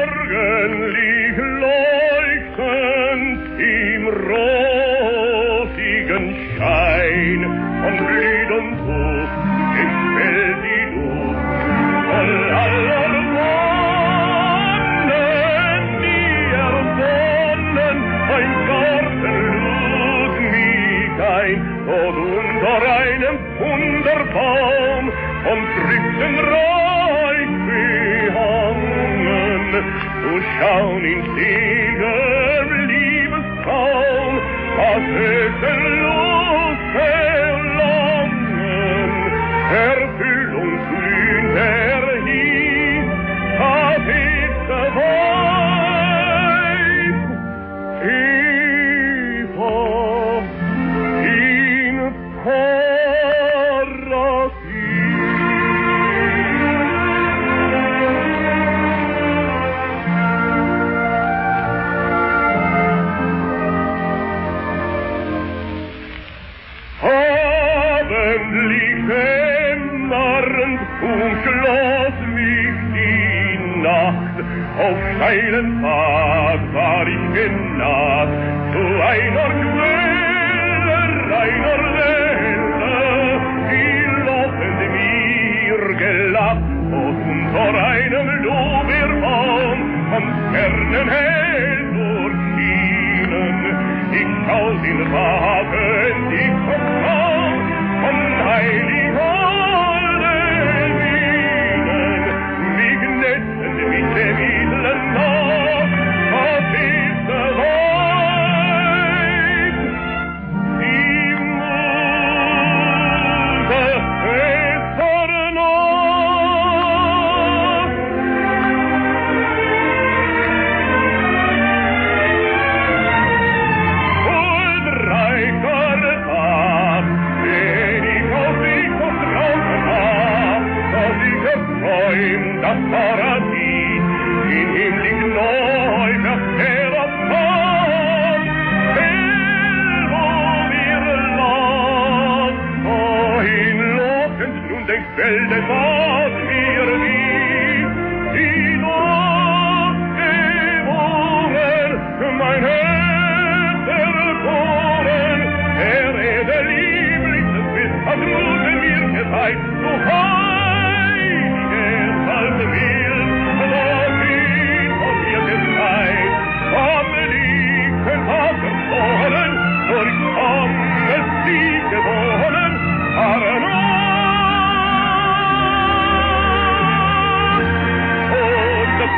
Morgenlicht leuchtend im rosigen Schein von Blüt und Duft entstellt die Luft voll aller Wonnen, die erwonnen, ein Garten lud mich ein, dort unter einem Wunderbaum von Früchten reich behangen, zu schauen in seligem Liebestraum, das höchstenlos verlangen, Erfüllung glühend erhieß, das erste Weib, Eva, in umschloss mich die Nacht, auf steilen Pfad war ich genaht, zu einer Quelle reiner Welle, die lockend mir gelacht, und unter einem Lorbeerbaum von fernen hell durchschienen. Ich schaut in Wagen, ich vertraut von heiliger mit dem edlen Nacht, das ist der Weib, die Muse ist vernaht. Huldreicher Tag, den ich auf dich vertraut hab, dass ich erträumt das Paradies in himmlisch neu verkehrt hat. Hell, wo wir lang, wohin lockend nun den Quell des was mir liebt, die Nacht gewogen, mein Herz erkoren, der Erde lieblichstes Bild hat Muse mir gezeigt, du heilige Salbe will, das ist von mir gezeigt, am liegen Tag erfroren, durch Angst sie gewonnen, Paranoia. Und das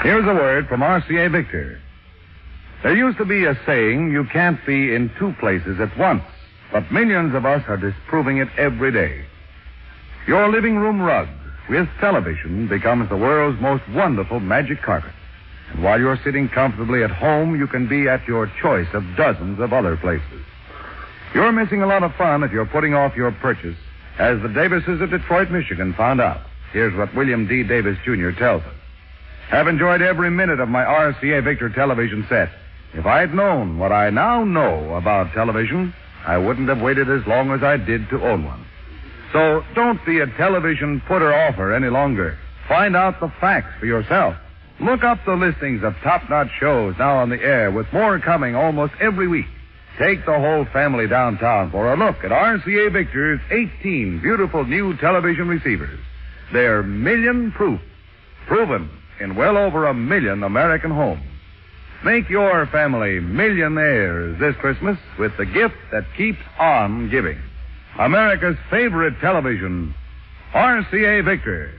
Here's a word from RCA Victor. There used to be a saying, you can't be in two places at once, but millions of us are disproving it every day. Your living room rug with television becomes the world's most wonderful magic carpet. And while you're sitting comfortably at home, you can be at your choice of dozens of other places. You're missing a lot of fun if you're putting off your purchase, as the Davises of Detroit, Michigan found out. Here's what William D. Davis, Jr. tells us. Have enjoyed every minute of my RCA Victor television set. If I'd known what I now know about television, I wouldn't have waited as long as I did to own one. So don't be a television putter-offer any longer. Find out the facts for yourself. Look up the listings of top-notch shows now on the air, with more coming almost every week. Take the whole family downtown for a look at RCA Victor's 18 beautiful new television receivers. They're million-proof, proven in well over 1 million American homes. Make your family millionaires this Christmas with the gift that keeps on giving. America's favorite television, RCA Victor.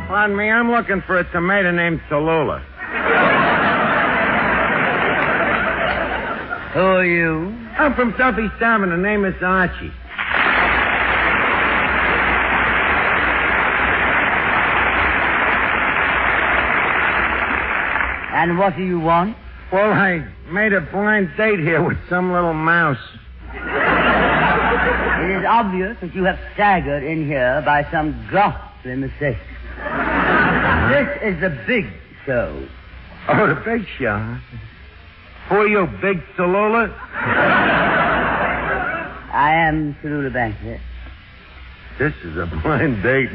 Pardon me, I'm looking for a tomato named Tallulah. Who are you? I'm from Southeast Town, and the name is Archie. And what do you want? Well, I made a blind date here with some little mouse. It is obvious that you have staggered in here by some ghastly mistake. This is the big show. Oh, the big show, huh? Who are you, Big Tallulah? I am Tallulah Bankhead. This is a blind date.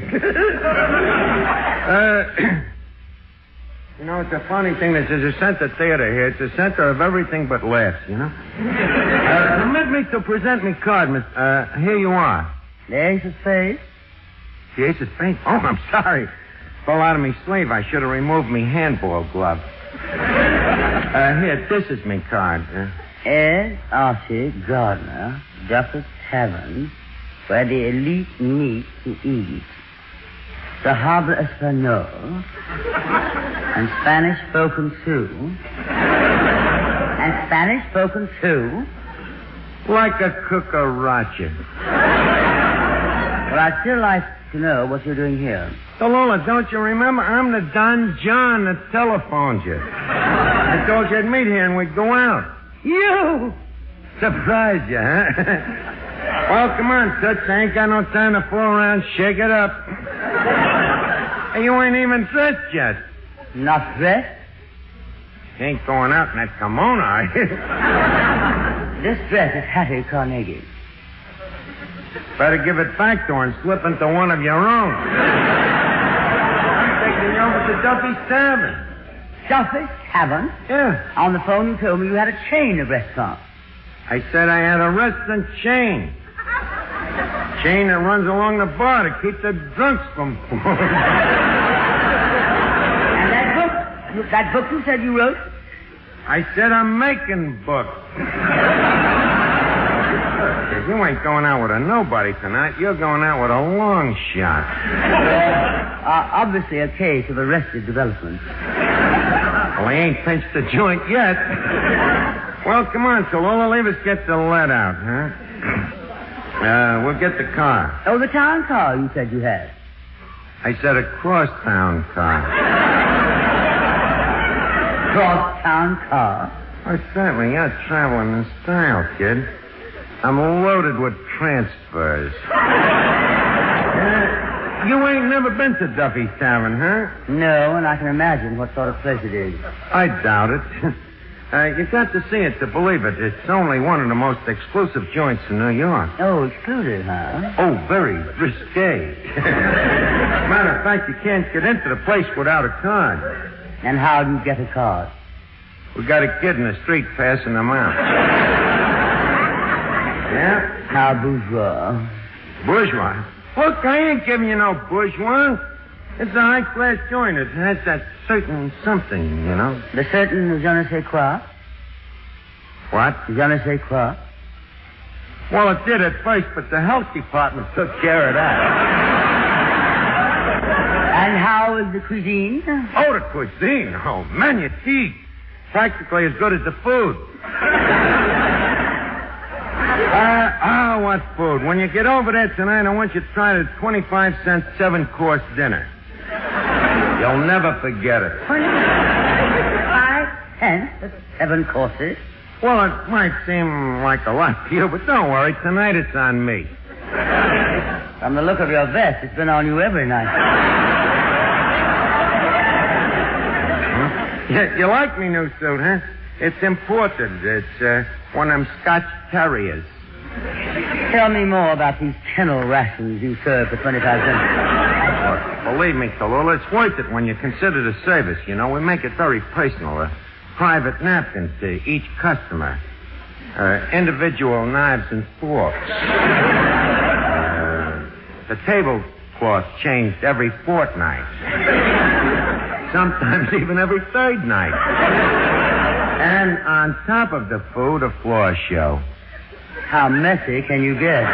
You know, it's a funny thing. There's a center theater here. It's the center of everything but laughs, you know? Permit me to present me card, Miss. Here you are. The ace of spades? The ace of spades? Oh, I'm sorry. Fell out of me sleeve. I should have removed me handball glove. Here, this is me card. Ed Archie Gardner, Duffett Tavern, where the elite meet to eat. The Harbor Espanol, and Spanish spoken too. And Spanish spoken too. Like a cucaracha. Well, I'd still like to know what you're doing here. Tallulah, don't you remember? I'm the Don John that telephoned you. I told you I'd meet here and we'd go out. You! Surprised you, huh? Well, come on, Toots. I ain't got no time to fool around. Shake it up. Hey, you ain't even dressed yet. Not dressed? You ain't going out in that kimono, are you? This dress is Hattie Carnegie. Better give it back to her and slip into one of your own. I'm taking you over to Duffy's Tavern. Duffy's Tavern? Yeah. On the phone, you told me you had a chain of restaurants. I said I had a restaurant chain. Chain that runs along the bar to keep the drunks from... And that book you said you wrote? I said I'm making books. You ain't going out with a nobody tonight. You're going out with a long shot. Obviously a case of arrested development. Well, he ain't pinched the joint yet. Well, come on, Tallulah. Leave us get the lead out, huh? We'll get the car. Oh, the town car you said you had. I said a cross-town car. Cross-town car? Oh, certainly. You're traveling in style, kid. I'm loaded with transfers. You ain't never been to Duffy's Tavern, huh? No, and I can imagine what sort of place it is. I doubt it. You've got to see it to believe it. It's only one of the most exclusive joints in New York. Oh, exclusive, huh? Oh, very risque. Matter of fact, you can't get into the place without a card. And how do you get a card? We got a kid in the street passing them out. Yeah? How bourgeois. Bourgeois? Look, I ain't giving you no bourgeois. It's a high-class joint. It has that certain something, you know. The certain je ne sais quoi? What? Je ne sais quoi? Well, it did at first, but the health department took care of that. And how is the cuisine? Oh, the cuisine? Oh, magnifique. Practically as good as the food. What food? When you get over there tonight, I want you to try the 25-cent 7-course dinner. You'll never forget it. 25 cents, 7 courses? Well, it might seem like a lot to you, but don't worry. Tonight it's on me. From the look of your vest, it's been on you every night. You like me new suit, huh? It's imported. It's one of them Scotch Terriers. Tell me more about these kennel rations you serve for 25 cents. Believe me, Tallulah, it's worth it when you consider the service. You know, we make it very personal. Private napkins to each customer. Individual knives and forks. The tablecloth changed every fortnight. Sometimes even every third night. And on top of the food, a floor show. How messy can you get?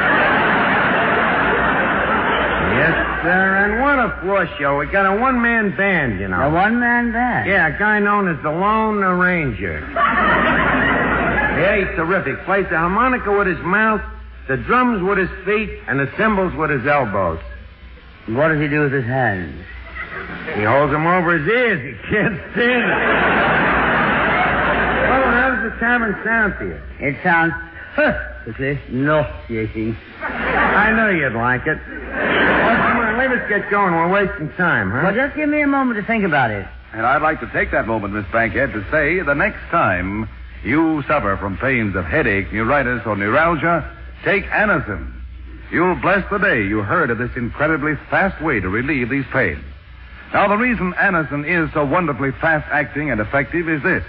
Yes, sir. And what a floor show. We got a one-man band, you know. A one-man band? Yeah, a guy known as the Lone Arranger. Yeah, he's terrific. Plays the harmonica with his mouth, the drums with his feet, and the cymbals with his elbows. What does he do with his hands? He holds them over his ears. He can't stand it. tavern sound to you? It sounds perfectly nauseating. I knew you'd like it. Well, come on, let us get going. We're wasting time, huh? Well, just give me a moment to think about it. And I'd like to take that moment, Miss Bankhead, to say the next time you suffer from pains of headache, neuritis, or neuralgia, take Anacin. You'll bless the day you heard of this incredibly fast way to relieve these pains. Now, the reason Anacin is so wonderfully fast-acting and effective is this.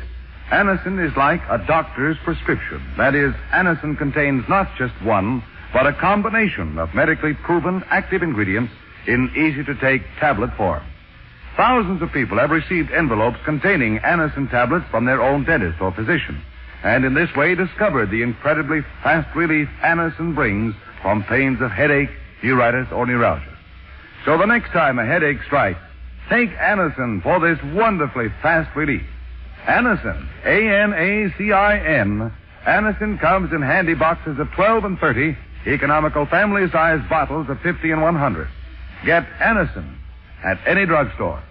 Anacin is like a doctor's prescription. That is, Anacin contains not just one, but a combination of medically proven active ingredients in easy-to-take tablet form. Thousands of people have received envelopes containing Anacin tablets from their own dentist or physician, and in this way discovered the incredibly fast relief Anacin brings from pains of headache, neuritis, or neuralgia. So the next time a headache strikes, take Anacin for this wonderfully fast relief. Anacin, A-N-A-C-I-N. Anacin comes in handy boxes of 12 and 30, economical family-sized bottles of 50 and 100. Get Anacin at any drugstore.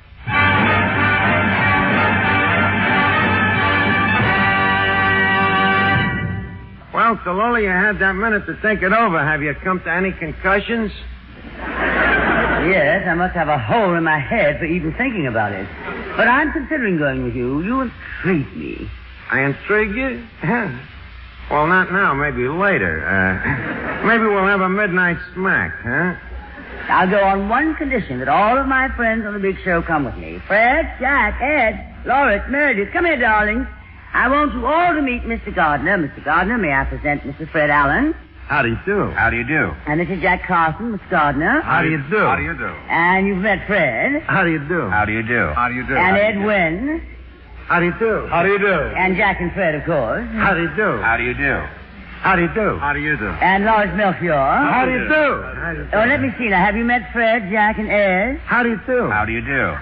Well, Tallulah, you had that minute to think it over. Have you come to any concussions? Yes, I must have a hole in my head for even thinking about it. But I'm considering going with you. You intrigue me. I intrigue you? Well, not now. Maybe later. Maybe we'll have a midnight smack, huh? I'll go on one condition, that all of my friends on the big show come with me. Fred, Jack, Ed, Loris, Meredith, come here, darlings. I want you all to meet Mr. Gardner. Mr. Gardner, may I present Mr. Fred Allen? How do you do? How do you do? And Mr. Jack Carson, Mr. Gardner. How do you do? How do you do? And you've met Fred. How do you do? How do you do? How do you do? And Ed Wynn. How do you do? How do you do? And Jack and Fred, of course. How do you do? How do you do? How do you do? How do you do? And Loris Melchior. How do you do? Oh, let me see now. Have you met Fred, Jack, and Ed? How do you do? How do you do?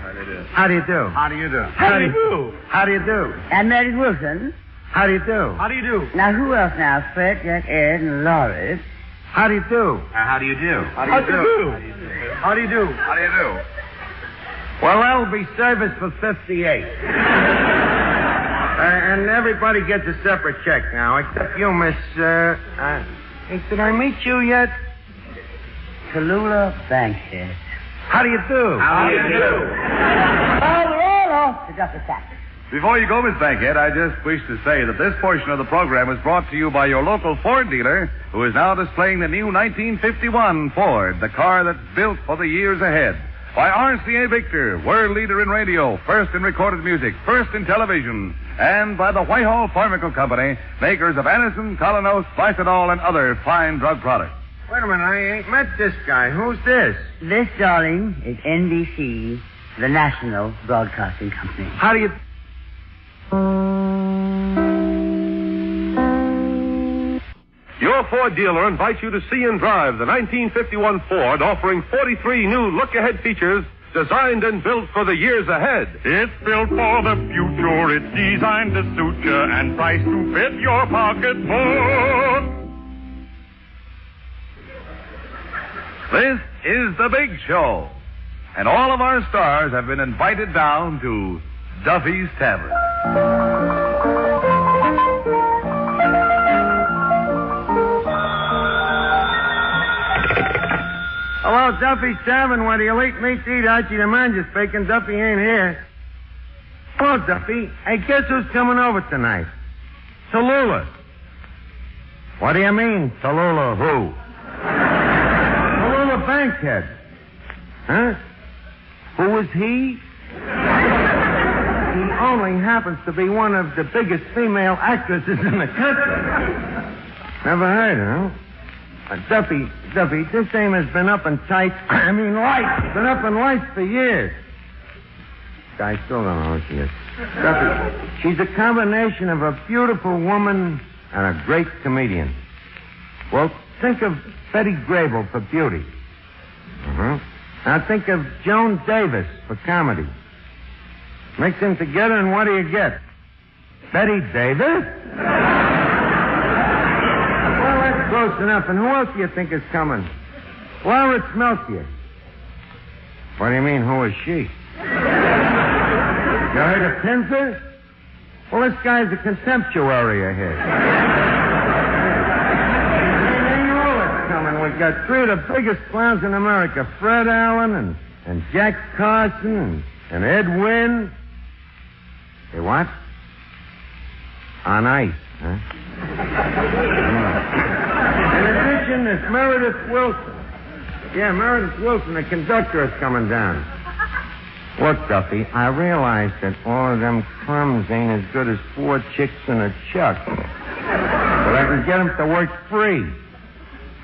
How do you do? How do you do? How do you do? How do you do? And Meredith Wilson. How do you do? How do you do? Now, who else now? Fred, Jack, Ed, and Loris. How do you do? How do you do? How do you do? How do you do? How do you do? Well, that'll be service for 58. And everybody gets a separate check now, except you, Miss, hey, did I meet you yet? Tallulah Bankhead. How do you do? How do you do? Oh, we're all off to just a sec. Before you go, Miss Bankhead, I just wish to say that this portion of the program is brought to you by your local Ford dealer, who is now displaying the new 1951 Ford, the car that's built for the years ahead. By RCA Victor, world leader in radio, first in recorded music, first in television, and by the Whitehall Pharmaceutical Company, makers of Anacin, Tylenol, Spicidol, and other fine drug products. Wait a minute, I ain't met this guy. Who's this? This, darling, is NBC, the National Broadcasting Company. How do you... Your Ford dealer invites you to see and drive the 1951 Ford, offering 43 new look-ahead features designed and built for the years ahead. It's built for the future. It's designed to suit you and priced to fit your pocketbook. This is the big show, and all of our stars have been invited down to Duffy's Tavern. Hello, Duffy's Tavern, where the elite meets eat. Archie the manager speaking. Duffy ain't here. Hello, Duffy. Hey, guess who's coming over tonight? Tallulah. What do you mean, Tallulah who? Tallulah Bankhead. Huh? Who is he? He only happens to be one of the biggest female actresses in the country. Never heard her, huh? Duffy, this dame has been up in lights. Been up in lights for years. I still don't know who she is. Duffy, she's a combination of a beautiful woman and a great comedian. Well, think of Betty Grable for beauty. Now think of Joan Davis for comedy. Mix them together, and what do you get? Betty Davis? Well, that's close enough. And who else do you think is coming? Loris Melchior. What do you mean, who is she? You heard of Pinzer? Well, this guy's a contemporary of his. We've got three of the biggest clowns in America. Fred Allen and Jack Carson and Ed Wynn. Hey, what? On ice, huh? In addition, there's Meredith Wilson. Yeah, Meredith Wilson, the conductor, is coming down. Look, Duffy, I realize that all of them crumbs ain't as good as 4 chicks in a chuck. But I can get them to work free.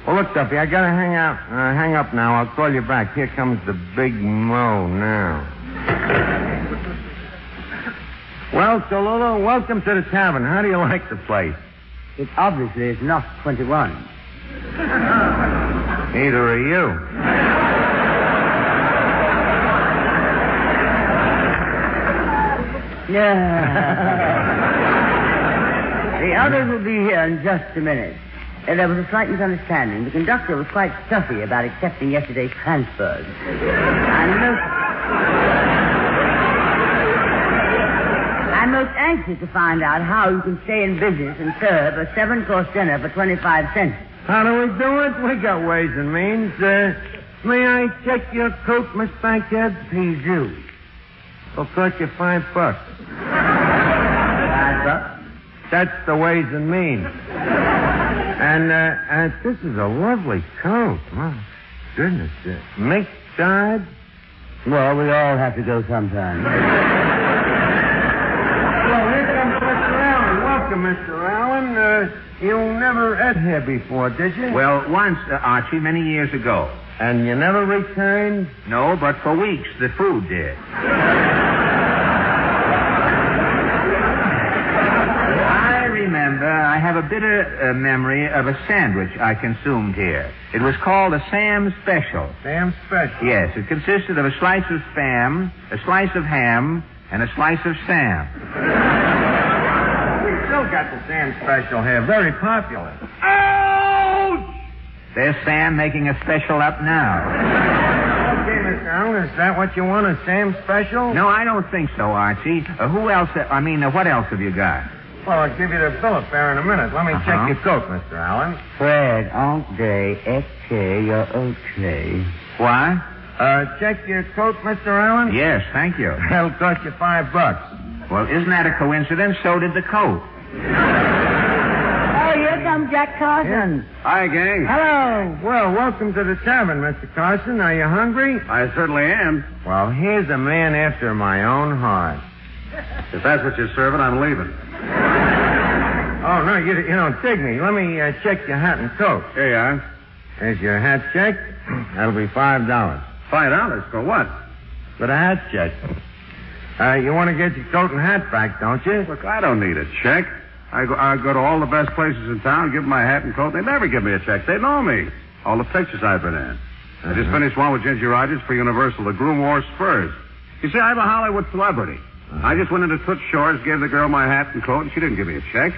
Well, look, Duffy, I gotta hang up now. I'll call you back. Here comes the big Mo now. Well, Cholula, welcome to the tavern. How do you like the place? It obviously is not 21. Neither are you. Yeah. The others will be here in just a minute. There was a slight misunderstanding. The conductor was quite stuffy about accepting yesterday's transfers. I'm most anxious to find out how you can stay in business and serve a 7-course dinner for 25 cents. How do we do it? We got ways and means. May I check your coat, Miss Bankhead? Please do. It'll cost you $5. $5? That's the ways and means. And this is a lovely coat. My goodness. Mink dyed? Well, we all have to go sometime. Well, here comes Mr. Allen. Welcome, Mr. Allen. You never ate here before, did you? Well, once, Archie, many years ago. And you never returned? No, but for weeks the food did. I have a bitter memory of a sandwich I consumed here. It was called a Sam Special. Sam Special? Yes, it consisted of a slice of spam, a slice of ham, and a slice of Sam. We still got the Sam Special here. Very popular. Ouch! There's Sam making a special up now. Okay, Mr. Allen, is that what you want, a Sam Special? No, I don't think so, Archie. What else have you got? Well, I'll give you the bill of fare in a minute. Let me check your coat, Mr. Allen. Fred, entree, okay, you're okay. What? Check your coat, Mr. Allen? Yes, thank you. That'll cost you $5. Well, isn't that a coincidence? So did the coat. Oh, here comes Jack Carson. Hi, gang. Hello. Well, welcome to the tavern, Mr. Carson. Are you hungry? I certainly am. Well, here's a man after my own heart. If that's what you're serving, I'm leaving. Oh, no, you don't dig me. Let me check your hat and coat. Here you are. There's your hat check. That'll be $5. $5? For what? For the hat check. You want to get your coat and hat back, don't you? Look, I don't need a check. I go to all the best places in town, give them my hat and coat. They never give me a check. They know me. All the pictures I've been in. I just finished one with Ginger Rogers for Universal, the Groom Wore Spurs. You see, I'm a Hollywood celebrity. I just went into Toots Shores, gave the girl my hat and coat, and she didn't give me a check.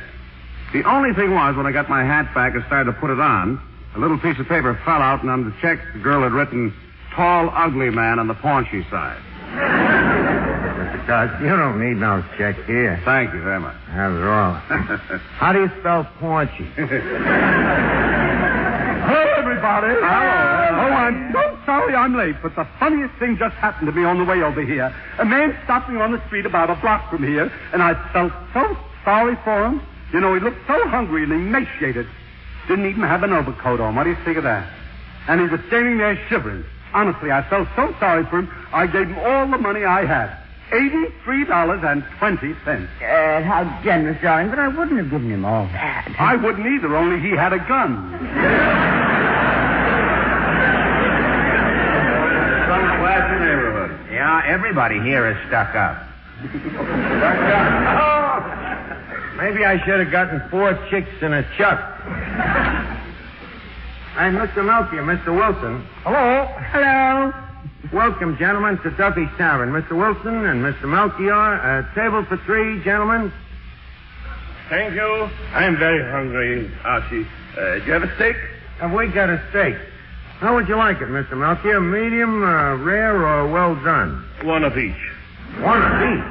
The only thing was, when I got my hat back and started to put it on, a little piece of paper fell out, and on the check, the girl had written, "Tall, ugly man" on the paunchy side. Mr. Carson, you don't need no check here. Thank you very much. Not at all. How do you spell paunchy? Hello, everybody. Hello. Oh, I'm so sorry I'm late, but the funniest thing just happened to me on the way over here. A man stopped me on the street about a block from here, and I felt so sorry for him. You know, he looked so hungry and emaciated. Didn't even have an overcoat on. What do you think of that? And he was standing there shivering. Honestly, I felt so sorry for him, I gave him all the money I had. $83.20. How generous, darling, but I wouldn't have given him all that. I wouldn't either, only he had a gun. Some classy neighborhood. Yeah, everybody here is stuck up. Maybe I should have gotten 4 chicks in a chuck. I'm Mr. Melchior, Mr. Wilson. Hello. Hello. Welcome, gentlemen, to Duffy's Tavern. Mr. Wilson and Mr. Melchior, a table for 3, gentlemen. Thank you. I'm very hungry, Archie. Do you have a steak? Have we got a steak? How would you like it, Mr. Melchior? Medium, rare, or well done? One of each. One of each?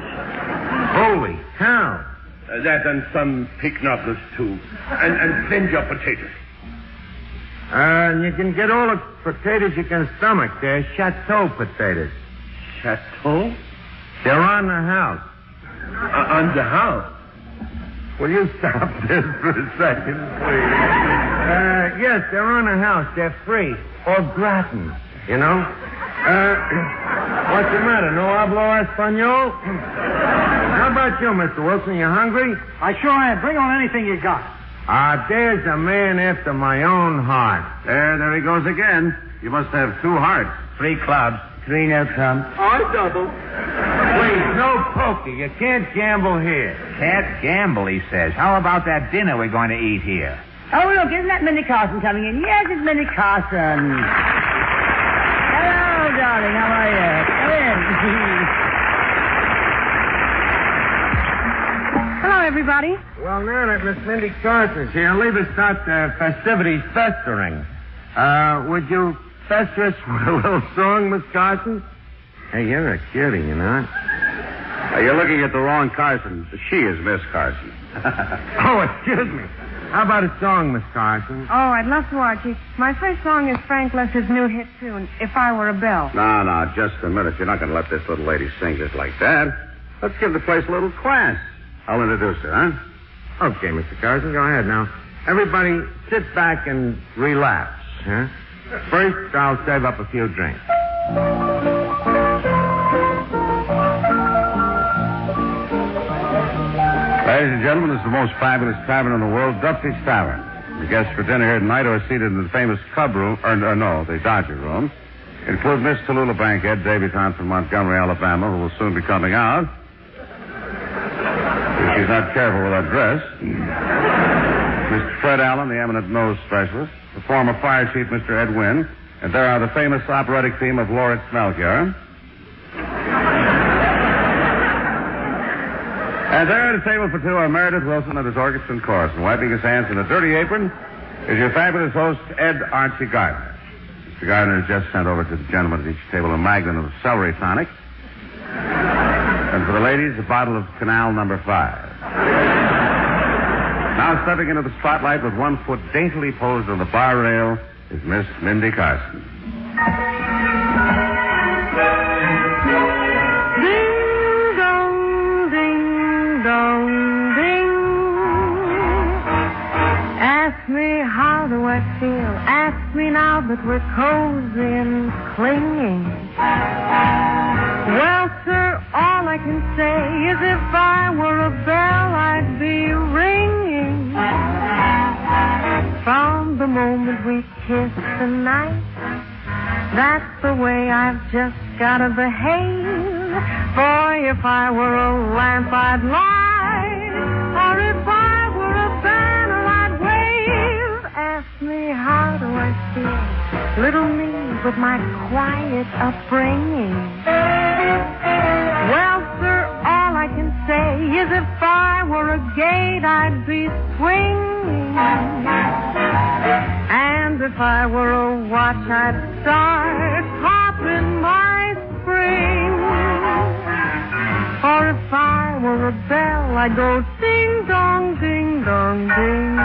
Holy cow. That and some pig knuckles, too. And then your potatoes. You can get all the potatoes you can stomach. They're chateau potatoes. Chateau? They're on the house. On the house? Will you stop this for a second, please? Yes, they're on the house. They're free. Or gratin, you know? What's the matter? No hablo español? How about you, Mr. Wilson? You hungry? I sure am. Bring on anything you got. There's a man after my own heart. There he goes again. You must have 2 hearts. 3 clubs, 3 no come. I double. Please, no poker. You can't gamble here. Can't gamble, he says. How about that dinner we're going to eat here? Oh, look, isn't that Mindy Carson coming in? Yes, it's Mindy Carson. Hello, darling. How are you? Come in. Hello, everybody. Well, now that Miss Mindy Carson's here, leave us start the festivities festering. Would you fester us with a little song, Miss Carson? Hey, you're a cutie, you know. You're looking at the wrong Carson. She is Miss Carson. Oh, excuse me. How about a song, Miss Carson? Oh, I'd love to, Archie. My first song is Frank Lester's new hit tune, If I Were a Bell. No, just a minute. You're not going to let this little lady sing just like that. Let's give the place a little class. I'll introduce her, huh? Okay, Mr. Carson, go ahead now. Everybody, sit back and relax, huh? First, I'll save up a few drinks. Ladies and gentlemen, this is the most fabulous tavern in the world, Duffy's Tavern. The guests for dinner here tonight are seated in the famous Cub Room, the Dodger Room. Include Miss Tallulah Bankhead, debutante from Montgomery, Alabama, who will soon be coming out. If she's not careful with her dress. Mr. Fred Allen, the eminent nose specialist. The former fire chief, Mr. Ed Wynn. And there are the famous operatic theme of Lauritz Melchior. And there at a table for 2 are Meredith Wilson and his orchestra and chorus. And wiping his hands in a dirty apron is your fabulous host, Ed Archie Gardner. Mr. Gardner has just sent over to the gentlemen at each table a magnum of celery tonic. And for the ladies, a bottle of Canal number 5. Now stepping into the spotlight with 1 foot daintily posed on the bar rail is Miss Mindy Carson. Ding dong, ding dong, ding. Ask me how do I feel. Ask me now that we're cozy and clinging. Well, sir, all I can say is if I were a bell, I'd be ringing. From the moment we kissed tonight, that's the way I've just gotta behave. For if I were a lamp, I'd light. Or if I were a banner, I'd wave. Ask me how do I feel. Little me with my quiet upbringing. Well, sir, all I can say is if I were a gate, I'd be swinging. And if I were a watch, I'd start popping my spring. Or if I were a bell, I'd go ding dong, ding dong, ding.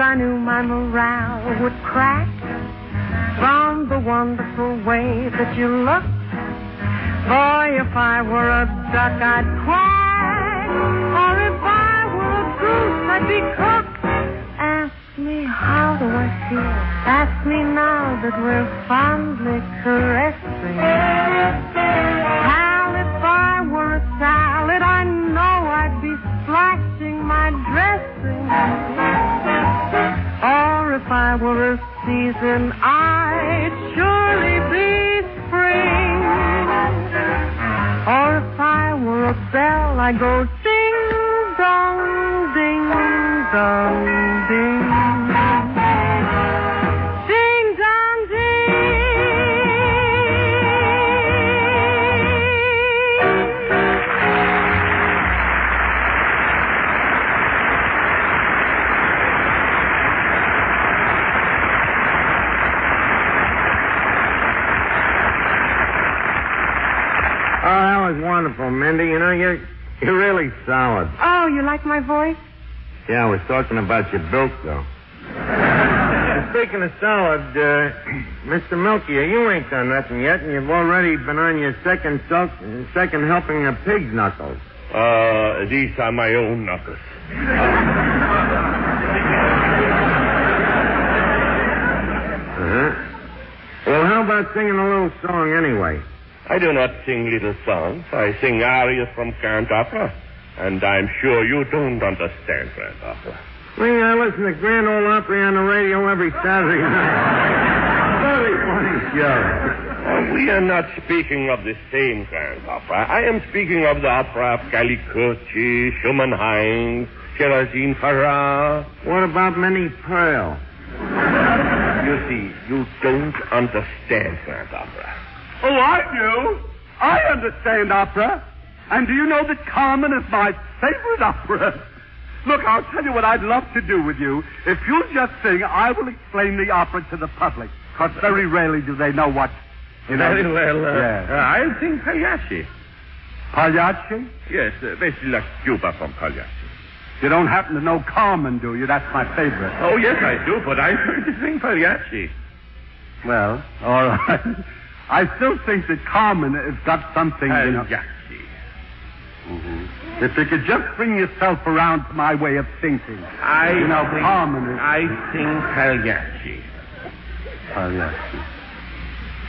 I knew my morale would crack from the wonderful way that you look. Boy, if I were a duck, I'd quack. Or if I were a goose, I'd be cooked. Ask me, how do I feel? Ask me now that we're fondly caressing. Hal, if I were a salad, I know I'd be splashing my dressing. Or if I were a season, I'd surely be spring. Or if I were a bell, I'd go ding dong, ding dong, ding. Ding dong, ding. was wonderful, Mindy. You know, you're really solid. Oh, you like my voice? Yeah, I was talking about your bilk, though. Speaking of solid, Mr. Milky, you ain't done nothing yet, and you've already been on your second helping of pig's knuckles. These are my own knuckles. Well, how about singing a little song anyway? I do not sing little songs. I sing arias from Grand Opera. And I'm sure you don't understand Grand Opera. Well, I listen to Grand Ole Opry on the radio every Saturday night. Very funny show. We are not speaking of the same Grand Opera. I am speaking of the opera of Calicocci, Schumann Heinz, Sherazine Farrar. What about Minnie Pearl? You see, you don't understand Grand Opera. Oh, I do. I understand opera. And do you know that Carmen is my favorite opera? Look, I'll tell you what I'd love to do with you. If you'll just sing, I will explain the opera to the public. Because very rarely do they know what... Very well. Yes. I'll sing Pagliacci. Pagliacci? Yes, basically like Cuba from Pagliacci. You don't happen to know Carmen, do you? That's my favorite. Oh, yes, I do, but I'm going to sing Pagliacci. Well, all right. I still think that Carmen has got something... Pagliacci. Mm-hmm. If you could just bring yourself around to my way of thinking. Carmen is... I sing Pagliacci. Pagliacci.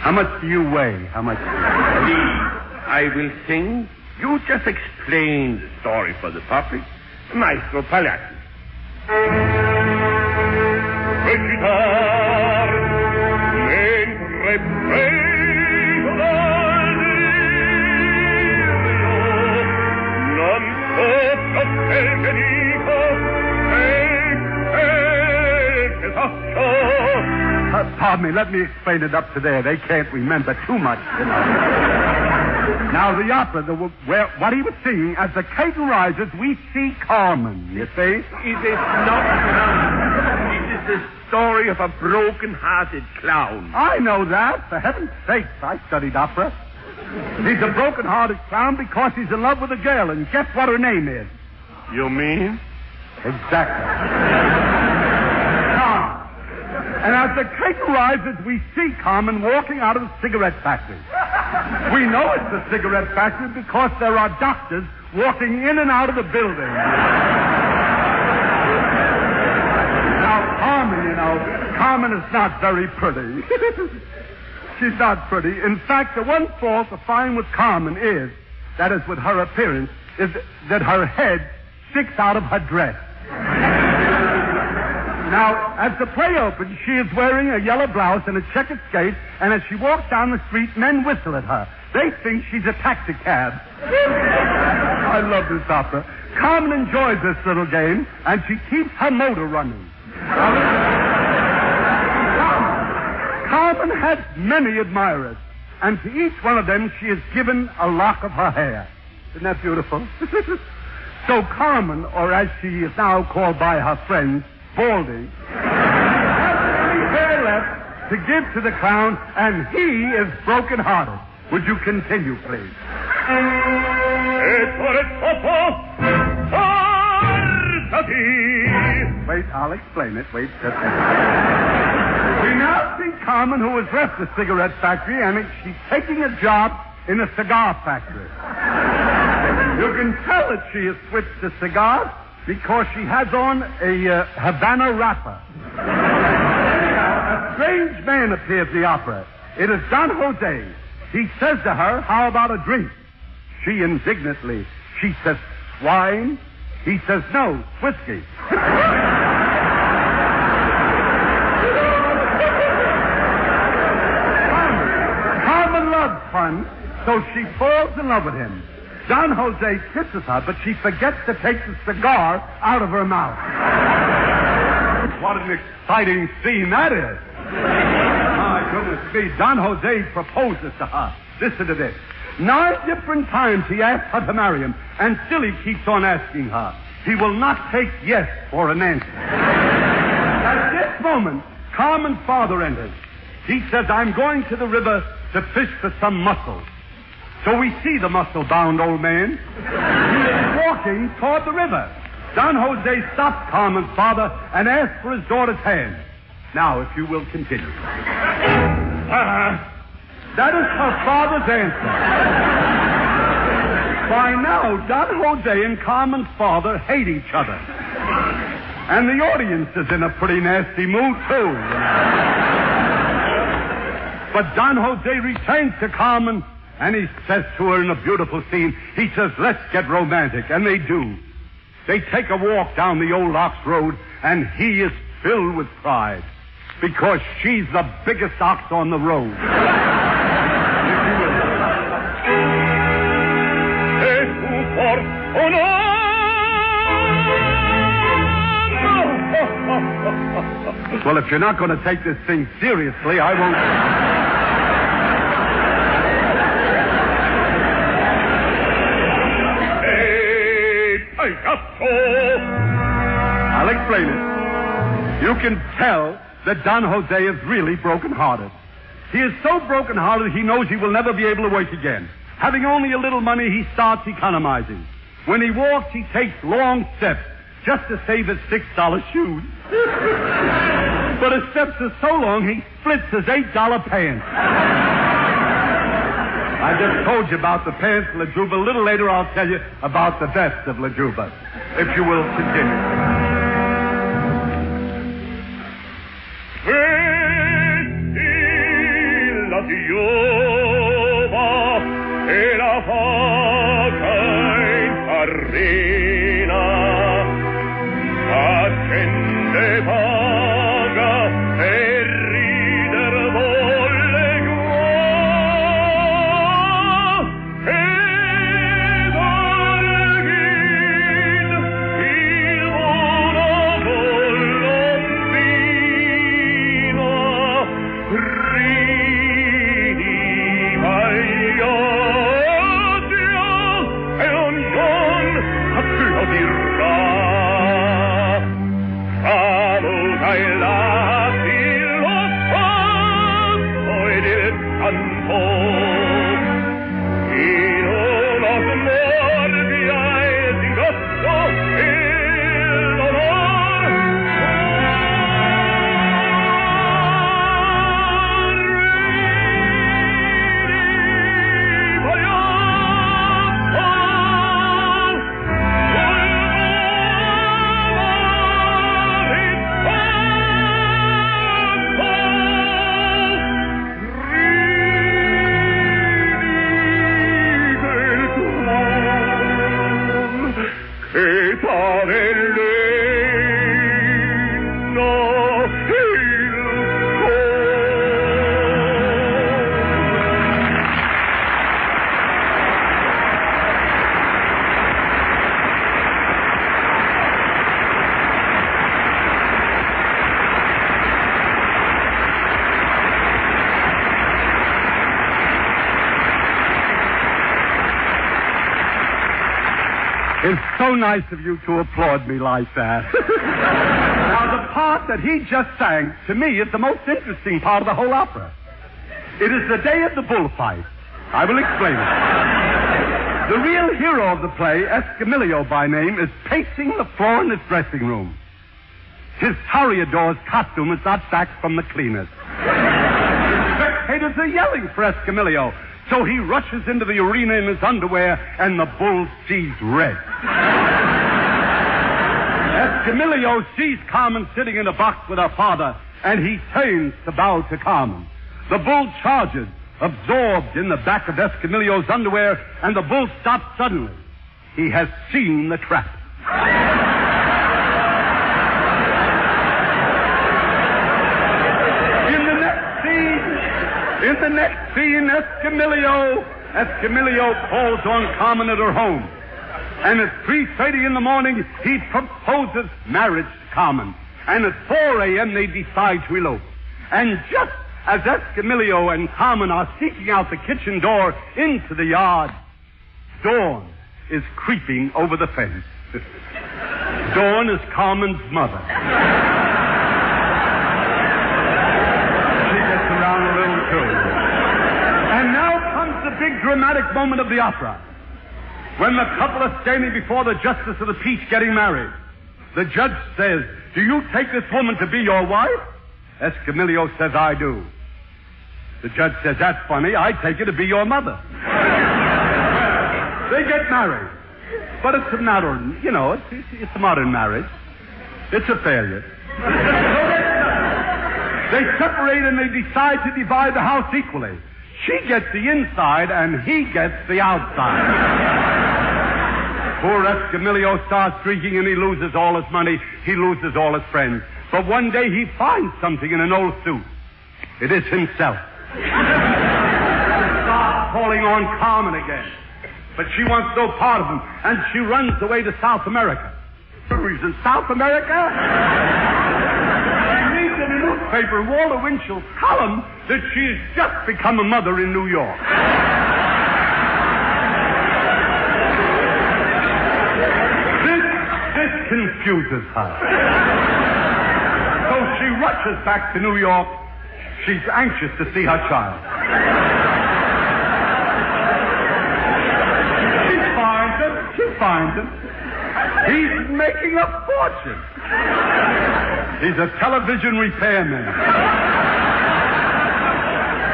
How much do you weigh? How much? Please, I will sing. You just explain the story for the public. Maestro Pagliacci. Recitar mentre prego non so quel che dico e che faccio. Pardon me, let me explain it up to there. They can't remember too much, you know. Now, the opera, what he was singing, as the curtain rises, we see Carmen, you see? It is not Carmen. It is the story of a broken-hearted clown. I know that. For heaven's sakes, I studied opera. He's a broken-hearted clown because he's in love with a girl, and guess what her name is? You mean? Exactly. Carmen. And as the curtain rises, we see Carmen walking out of the cigarette factory. We know it's a cigarette factory because there are doctors walking in and out of the building. Now, Carmen, you know, Carmen is not very pretty. She's not pretty. In fact, the one fault to find with Carmen is, that is with her appearance, is that her head sticks out of her dress. Now, as the play opens, she is wearing a yellow blouse and a checkered skirt, and as she walks down the street, men whistle at her. They think she's a taxi cab. I love this opera. Carmen enjoys this little game, and she keeps her motor running. Carmen has many admirers, and to each one of them she has given a lock of her hair. Isn't that beautiful? So Carmen, or as she is now called by her friends, Baldy, has only hair left to give to the clown, and he is broken-hearted. Would you continue, please? Wait, I'll explain it. Wait just a minute. We now see Carmen, who has left the cigarette factory, and she's taking a job in a cigar factory. You can tell that she has switched to cigars because she has on a Havana wrapper. A strange man appears in the opera. It is Don Jose. He says to her, how about a drink? She indignantly, she says, wine? He says, no, whiskey. Carmen loves fun, so she falls in love with him. Don Jose kisses her, but she forgets to take the cigar out of her mouth. What an exciting scene that is. My goodness me, Don Jose proposes to her. Listen to this. 9 different times he asks her to marry him, and still he keeps on asking her. He will not take yes for an answer. At this moment, Carmen's father enters. He says, I'm going to the river to fish for some mussels. So we see the muscle-bound old man. He is walking toward the river. Don Jose stops Carmen's father and asks for his daughter's hand. Now, if you will continue. That is her father's answer. By now, Don Jose and Carmen's father hate each other. And the audience is in a pretty nasty mood, too. But Don Jose returns to Carmen, and he says to her in a beautiful scene, he says, let's get romantic. And they do. They take a walk down the old ox road, and he is filled with pride because she's the biggest ox on the road. Well, if you're not going to take this thing seriously, I won't. I'll explain it. You can tell that Don Jose is really broken-hearted. He is so broken-hearted he knows he will never be able to work again. Having only a little money, he starts economizing. When he walks, he takes long steps just to save his $6 shoes. But his steps are so long, he splits his $8 pants. I just told you about the pants, La Juba. A little later, I'll tell you about the vest of La Juba, if you will continue. La Juba e la faca in farina, accende paga e rider volle qua, e d'alghin il volo colombino ridi magliocchio e ognon applaudirà. Saluta il latino passo ed il canto in uno smorbia e d'ingosto il dolor. It's so nice of you to applaud me like that. Now, the part that he just sang, to me, is the most interesting part of the whole opera. It is the day of the bullfight. I will explain it. The real hero of the play, Escamillo by name, is pacing the floor in his dressing room. His toreador's costume is not back from the cleaners. The spectators are yelling for Escamillo. So he rushes into the arena in his underwear, and the bull sees red. Escamillo sees Carmen sitting in a box with her father, and he turns to bow to Carmen. The bull charges, absorbed in the back of Escamillo's underwear, and the bull stops suddenly. He has seen the trap. In the next scene, Escamillo calls on Carmen at her home. And at 3:30 in the morning, he proposes marriage to Carmen. And at 4 a.m., they decide to elope. And just as Escamillo and Carmen are seeking out the kitchen door into the yard, Dawn is creeping over the fence. Dawn is Carmen's mother. She gets around a little too. And now comes the big dramatic moment of the opera. When the couple are standing before the justice of the peace getting married, the judge says, "Do you take this woman to be your wife?" Escamillo says, "I do." The judge says, "That's funny. I take her to be your mother." They get married. But it's a modern, it's a modern marriage. It's a failure. They separate and they decide to divide the house equally. She gets the inside and he gets the outside. Poor Escamillo starts drinking and he loses all his money. He loses all his friends. But one day he finds something in an old suit. It is himself. Starts calling on Carmen again. But she wants no part of him, and she runs away to South America. He's in South America? She reads in a newspaper, Walter Winchell's column, that she has just become a mother in New York. This confuses her. So she rushes back to New York. She's anxious to see her child. She finds him. He's making a fortune. He's a television repairman.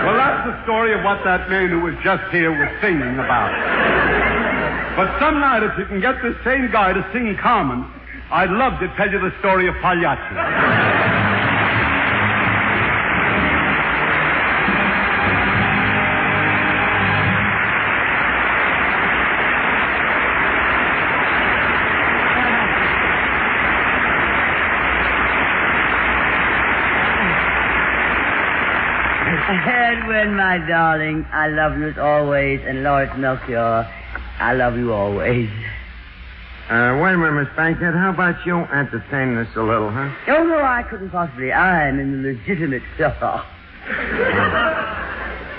Well, that's the story of what that man who was just here was singing about. But some night, if you can get this same guy to sing Carmen, I'd love to tell you the story of Pagliacci. Edwin, my darling, I love you as always, and Lawrence Melchior, I love you always. Wait a minute, Miss Bankhead. How about you entertain us a little, huh? Oh, no, I couldn't possibly. I'm in the legitimate stuff.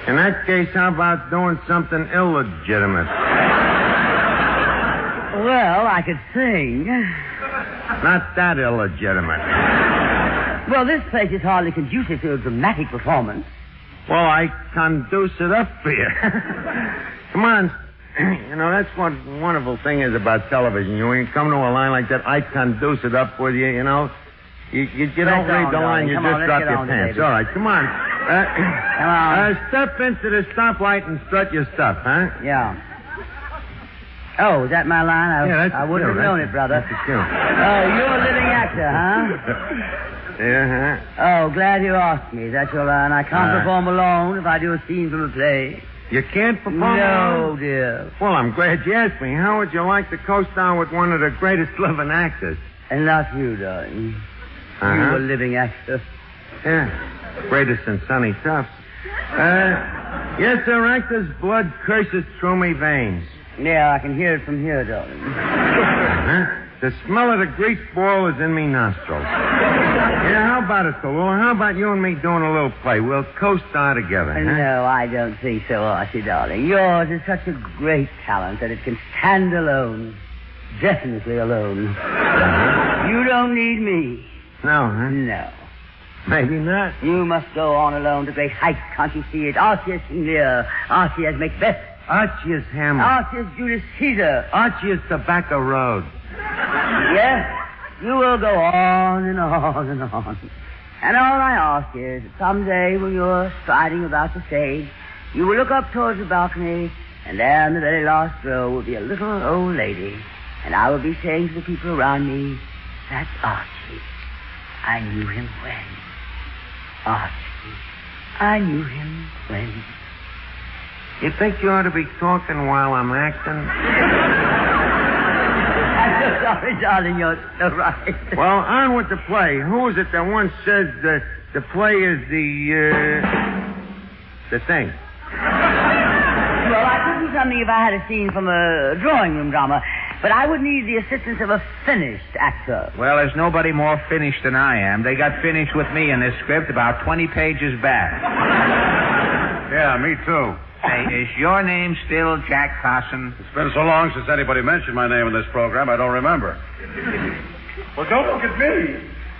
In that case, how about doing something illegitimate? Well, I could sing. Not that illegitimate. Well, this place is hardly conducive to a dramatic performance. Well, I conduce it up for you. Come on. That's what wonderful thing is about television. When you come to a line like that, I conduce it up with you, You don't read the line, you just drop your pants. All right, come on. Come on. Step into the stoplight and strut your stuff, huh? Yeah. Oh, is that my line? I wouldn't have known it, brother. That's the cue. Oh, you're a living actor, huh? Yeah. Oh, glad you asked me. That's your line. I can't perform alone if I do a scene from a play. You can't perform alone? No, dear. Well, I'm glad you asked me. How would you like to co-star with one of the greatest living actors? And not you, darling. You a living actor. Yeah. Greatest in Sonny Tufts. Yes, sir, actor's blood courses through me veins. Yeah, I can hear it from here, darling. The smell of the grease ball is in me nostrils. Yeah, how about it, Tallulah? How about you and me doing a little play? We'll co-star together, huh? No, I don't think so, Archie, darling. Yours is such a great talent that it can stand alone. Definitely alone. You don't need me. No, huh? No. Maybe not. You must go on alone to great heights, can't you see it? Archie as King Lear. Archie as Macbeth. Archie is Hamlet. Archie as Julius Caesar. Archie is Tobacco Road. Yes, you will go on and on and on. And all I ask is that someday when you're striding about the stage, you will look up towards the balcony, and there in the very last row will be a little old lady, and I will be saying to the people around me, "That's Archie. I knew him when. Archie. I knew him when." You think you ought to be talking while I'm acting? I'm so sorry, darling. You're so right. Well, on with the play. Who is it that once says the play is the thing? Well, I could do something if I had a scene from a drawing room drama, but I would need the assistance of a finished actor. Well, there's nobody more finished than I am. They got finished with me in this script about 20 pages back. Yeah, me too. Say, is your name still Jack Carson? It's been so long since anybody mentioned my name in this program, I don't remember. Well, don't look at me.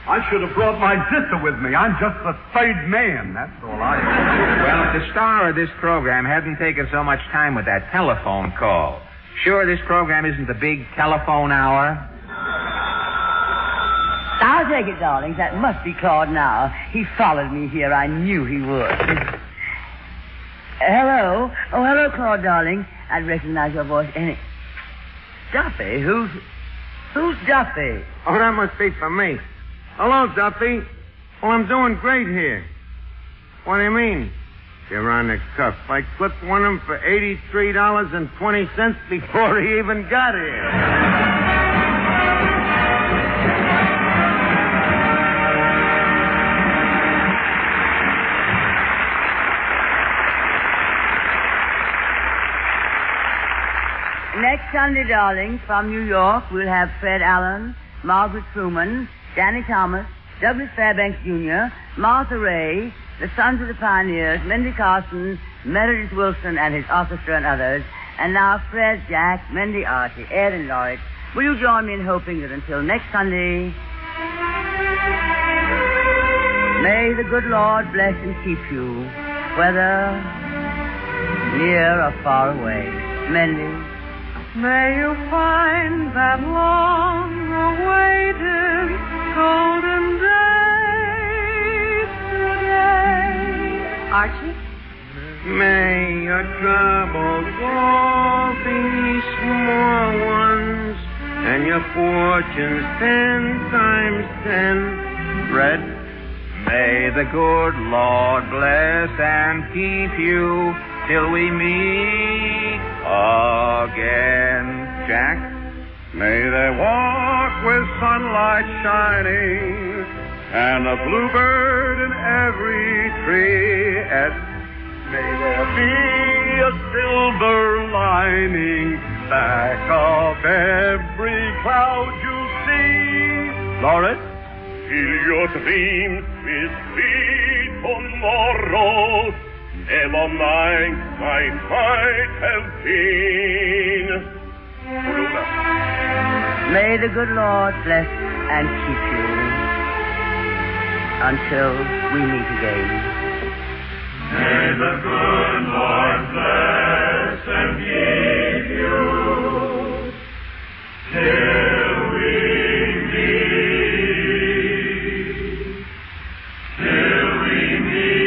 I should have brought my sister with me. I'm just the third man. That's all I am. Well, if the star of this program hadn't taken so much time with that telephone call, sure this program isn't the big telephone hour? I'll take it, darlings. That must be Claude now. He followed me here. I knew he would. Hello? Oh, hello, Claude, darling. I'd recognize your voice. Duffy? Who's Duffy? Oh, that must be for me. Hello, Duffy. Well, I'm doing great here. What do you mean? You're on the cuff. I clipped one of them for $83.20 before he even got here. Next Sunday, darlings, from New York, we'll have Fred Allen, Margaret Truman, Danny Thomas, Douglas Fairbanks Jr., Martha Ray, the Sons of the Pioneers, Mindy Carson, Meredith Wilson and his orchestra and others, and now Fred, Jack, Mindy, Archie, Ed, and Lloyd. Will you join me in hoping that until next Sunday, may the good Lord bless and keep you, whether near or far away. Mindy. May you find that long-awaited golden day today. Archie? May your troubles all be small ones, and your fortunes 10 times 10. Fred, may the good Lord bless and keep you till we meet again. Jack? May they walk with sunlight shining and a bluebird in every tree. Ed, may there be a silver lining back of every cloud you see. Lawrence? Fill your dreams with sweet tomorrow. Never mind, I might have been. May the good Lord bless and keep you until we meet again. May the good Lord bless and keep you till we meet. Till we meet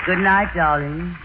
Good night, darling.